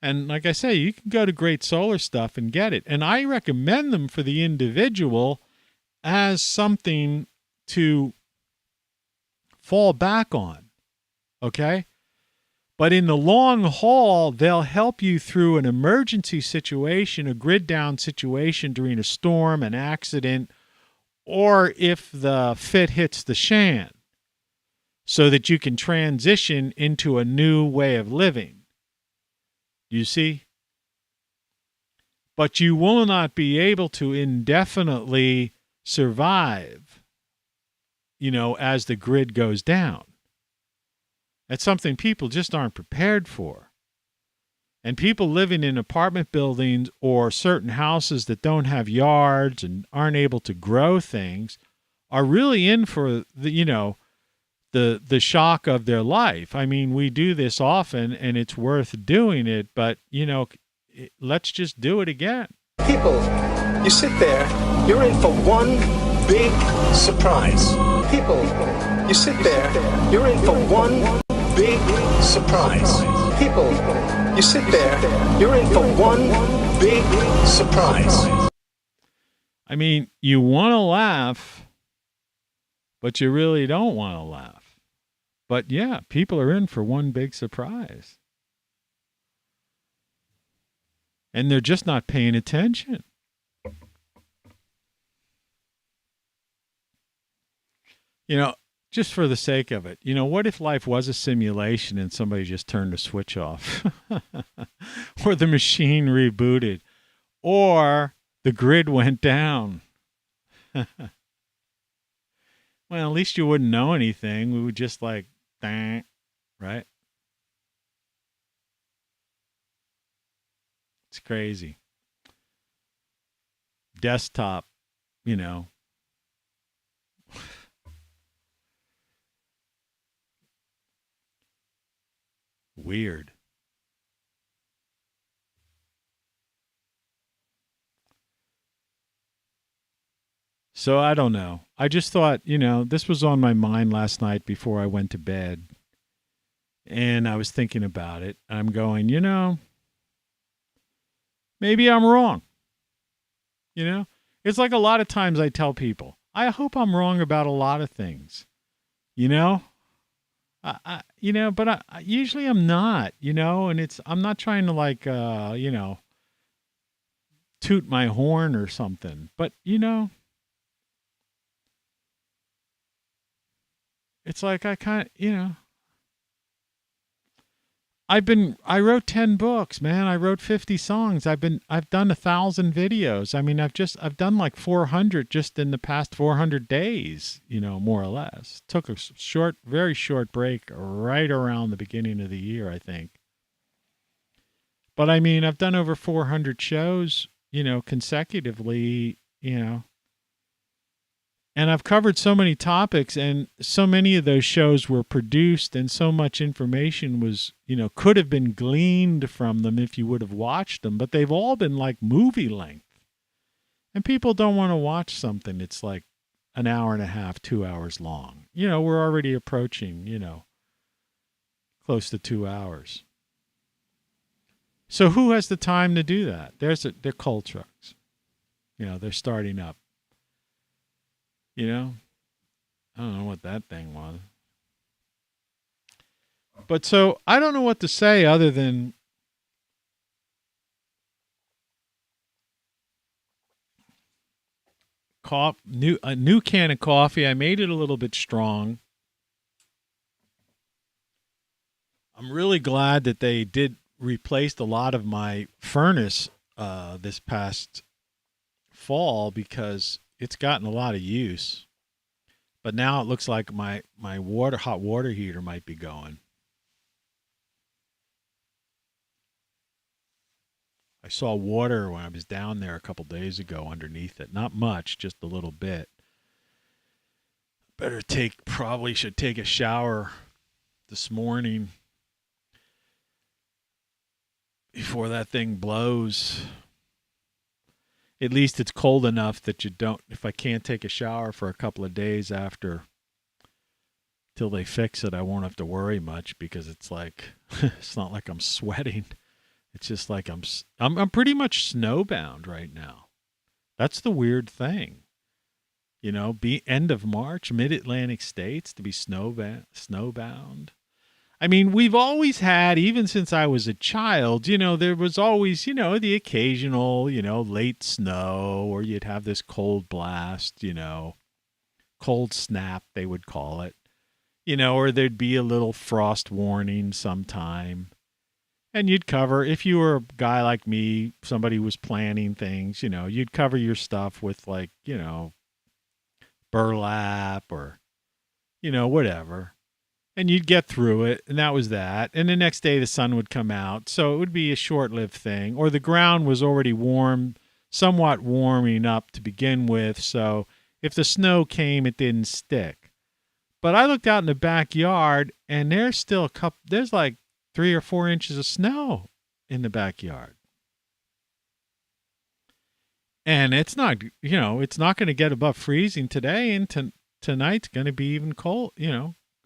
S1: And like I say, you can go to Great Solar Stuff and get it. And I recommend them for the individual as something to fall back on. Okay? But in the long haul, they'll help you through an emergency situation, a grid down situation during a storm, an accident, or if the fit hits the shan, so that you can transition into a new way of living. You see? But you will not be able to indefinitely survive, as the grid goes down. That's something people just aren't prepared for. And people living in apartment buildings or certain houses that don't have yards and aren't able to grow things are really in for the shock of their life. I mean, we do this often and it's worth doing it, but let's just do it again.
S11: People, you sit there, you're in for one big surprise. People, you sit there, you're in for one big surprise. People, you sit there, you're in for one big surprise.
S1: I mean, you want to laugh, but you really don't want to laugh. But yeah, people are in for one big surprise. And they're just not paying attention. Just for the sake of it, what if life was a simulation and somebody just turned the switch off? Or the machine rebooted? Or the grid went down? Well, at least you wouldn't know anything. We would just right? It's crazy. Desktop, Weird. So I don't know. I just thought, this was on my mind last night before I went to bed. And I was thinking about it. I'm going, maybe I'm wrong. It's like a lot of times I tell people, I hope I'm wrong about a lot of things, but I usually I'm not, and I'm not trying to toot my horn or something, but it's like I kind of, I wrote 10 books, man. I wrote 50 songs. I've done 1,000 videos. I mean, I've done like 400 just in the past 400 days, more or less. Took a very short break right around the beginning of the year, I think. But I mean, I've done over 400 shows, consecutively, and I've covered so many topics, and so many of those shows were produced, and so much information was, could have been gleaned from them if you would have watched them, but they've all been like movie length. And people don't want to watch something that's like an hour and a half, 2 hours long. We're already approaching, close to 2 hours. So who has the time to do that? They're coal trucks. They're starting up. I don't know what that thing was. But so I don't know what to say other than a new can of coffee. I made it a little bit strong. I'm really glad that they did replace a lot of my furnace this past fall, because it's gotten a lot of use. But now it looks like my hot water heater might be going. I saw water when I was down there a couple days ago underneath it. Not much, just a little bit. Probably should take a shower this morning before that thing blows. At least it's cold enough that if I can't take a shower for a couple of days till they fix it, I won't have to worry much, because it's like, it's not like I'm sweating. It's just like I'm pretty much snowbound right now. That's the weird thing. Be end of March, mid-Atlantic states to be snowbound. I mean, we've always had, even since I was a child, there was always, the occasional, late snow, or you'd have this cold blast, cold snap, they would call it, or there'd be a little frost warning sometime. And you'd cover, if you were a guy like me, somebody who was planning things, you'd cover your stuff with like, burlap or, whatever. And you'd get through it, and that was that. And the next day the sun would come out, so it would be a short-lived thing. Or the ground was already warm, somewhat warming up to begin with, so if the snow came, it didn't stick. But I looked out in the backyard, and there's like 3 or 4 inches of snow in the backyard. And it's not, it's not going to get above freezing today, and tonight's going to be even cold,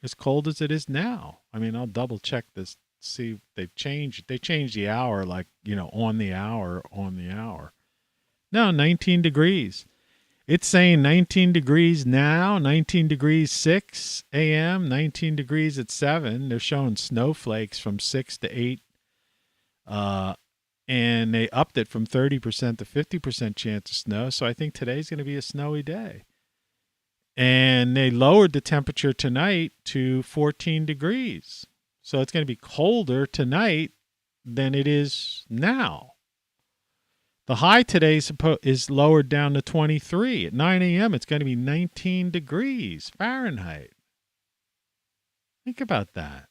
S1: as cold as it is now. I mean, I'll double check this, see if they've changed. They changed the hour, like, on the hour. No, 19 degrees. It's saying 19 degrees now, 19 degrees 6 a.m., 19 degrees at 7. They're showing snowflakes from 6 to 8. And they upped it from 30% to 50% chance of snow. So I think today's going to be a snowy day. And they lowered the temperature tonight to 14 degrees. So it's going to be colder tonight than it is now. The high today is lowered down to 23. At 9 a.m., it's going to be 19 degrees Fahrenheit. Think about that.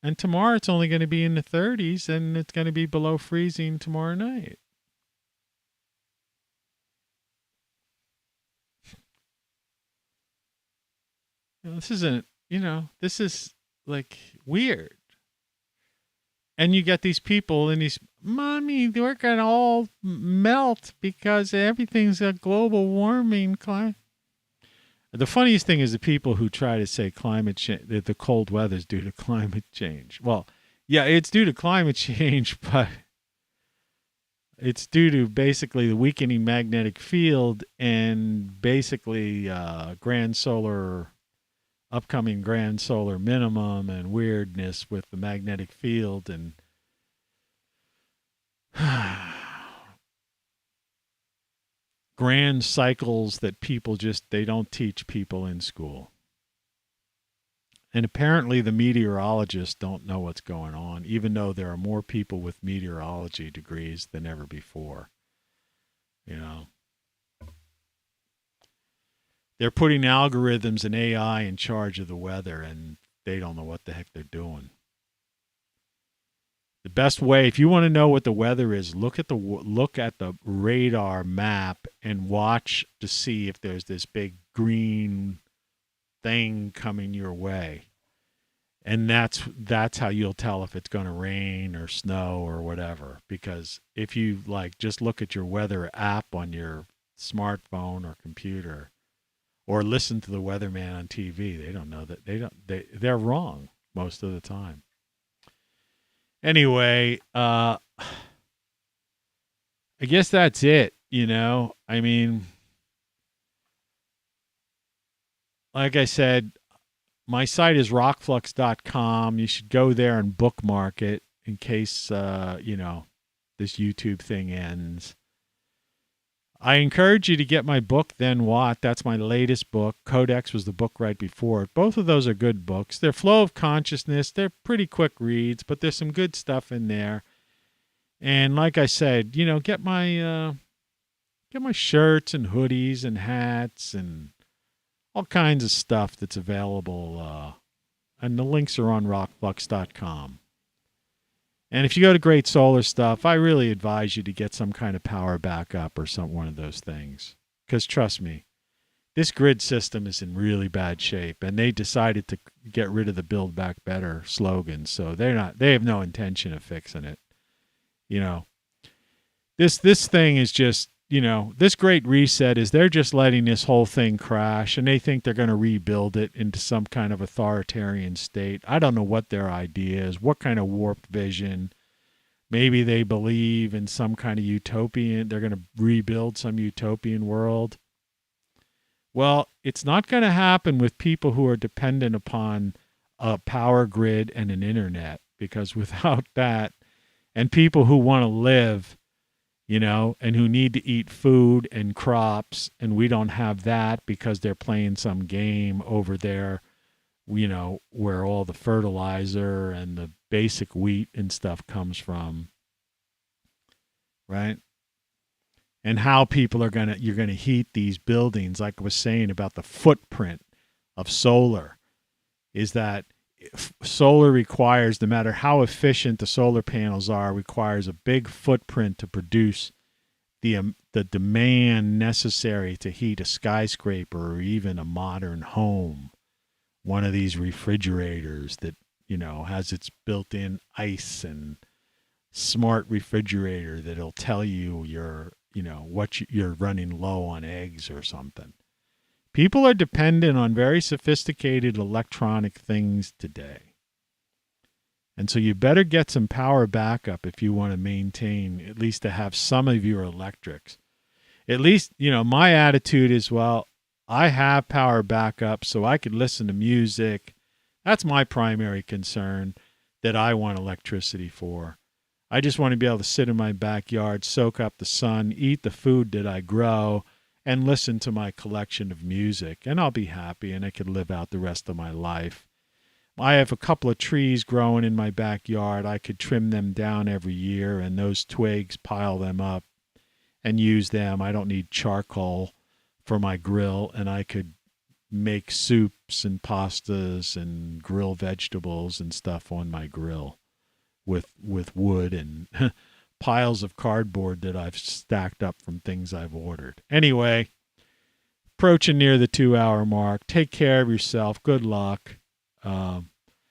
S1: And tomorrow it's only going to be in the 30s, and it's going to be below freezing tomorrow night. This isn't, this is like weird. And you get these people and these, Mommy, we're going to all melt because everything's a global warming climate. The funniest thing is the people who try to say climate change, that the cold weather is due to climate change. Well, yeah, it's due to climate change, but it's due to basically the weakening magnetic field and basically upcoming grand solar minimum and weirdness with the magnetic field and grand cycles that they don't teach people in school. And apparently the meteorologists don't know what's going on, even though there are more people with meteorology degrees than ever before. They're putting algorithms and AI in charge of the weather, and they don't know what the heck they're doing. The best way, if you want to know what the weather is, look at the radar map and watch to see if there's this big green thing coming your way. And that's how you'll tell if it's going to rain or snow or whatever. Because if you just look at your weather app on your smartphone or computer, or listen to the weatherman on TV, they don't know that they're wrong most of the time. Anyway, I guess that's it. I mean, like I said, my site is rockflux.com. You should go there and bookmark it in case, this YouTube thing ends. I encourage you to get my book, Then What? That's my latest book. Codex was the book right before it. Both of those are good books. They're Flow of Consciousness. They're pretty quick reads, but there's some good stuff in there. And like I said, get my shirts and hoodies and hats and all kinds of stuff that's available. And the links are on rockflux.com. And if you go to Great Solar Stuff, I really advise you to get some kind of power backup or one of those things. Because trust me, this grid system is in really bad shape, and they decided to get rid of the Build Back Better slogan, so they have no intention of fixing it. This thing is just, this great reset is they're just letting this whole thing crash, and they think they're going to rebuild it into some kind of authoritarian state. I don't know what their idea is, what kind of warped vision. Maybe they believe in some kind of utopian, they're going to rebuild some utopian world. Well, it's not going to happen with people who are dependent upon a power grid and an internet, because without that, and people who want to live, and who need to eat food and crops, and we don't have that because they're playing some game over there, where all the fertilizer and the basic wheat and stuff comes from, right? And how people you're going to heat these buildings, like I was saying about the footprint of solar, is that solar requires, no matter how efficient the solar panels are, requires a big footprint to produce the demand necessary to heat a skyscraper or even a modern home. One of these refrigerators that, has its built-in ice and smart refrigerator that'll tell you you're running low on eggs or something. People are dependent on very sophisticated electronic things today. And so you better get some power backup if you want to maintain, at least to have some of your electrics. At least, my attitude is, well, I have power backup so I could listen to music. That's my primary concern that I want electricity for. I just want to be able to sit in my backyard, soak up the sun, eat the food that I grow, and listen to my collection of music, and I'll be happy, and I could live out the rest of my life. I have a couple of trees growing in my backyard. I could trim them down every year, and those twigs, pile them up and use them. I don't need charcoal for my grill, and I could make soups and pastas and grill vegetables and stuff on my grill with wood and piles of cardboard that I've stacked up from things I've ordered. Anyway, approaching near the 2-hour mark. Take care of yourself. Good luck.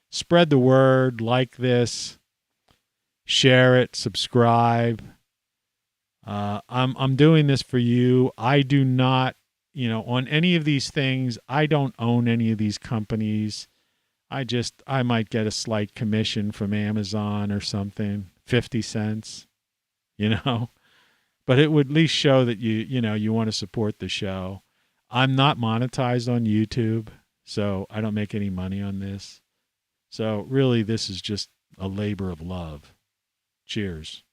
S1: Spread the word. Like this. Share it. Subscribe. I'm doing this for you. I do not, on any of these things, I don't own any of these companies. I might get a slight commission from Amazon or something, 50 cents. But it would at least show that you want to support the show. I'm not monetized on YouTube, so I don't make any money on this. So really, this is just a labor of love. Cheers.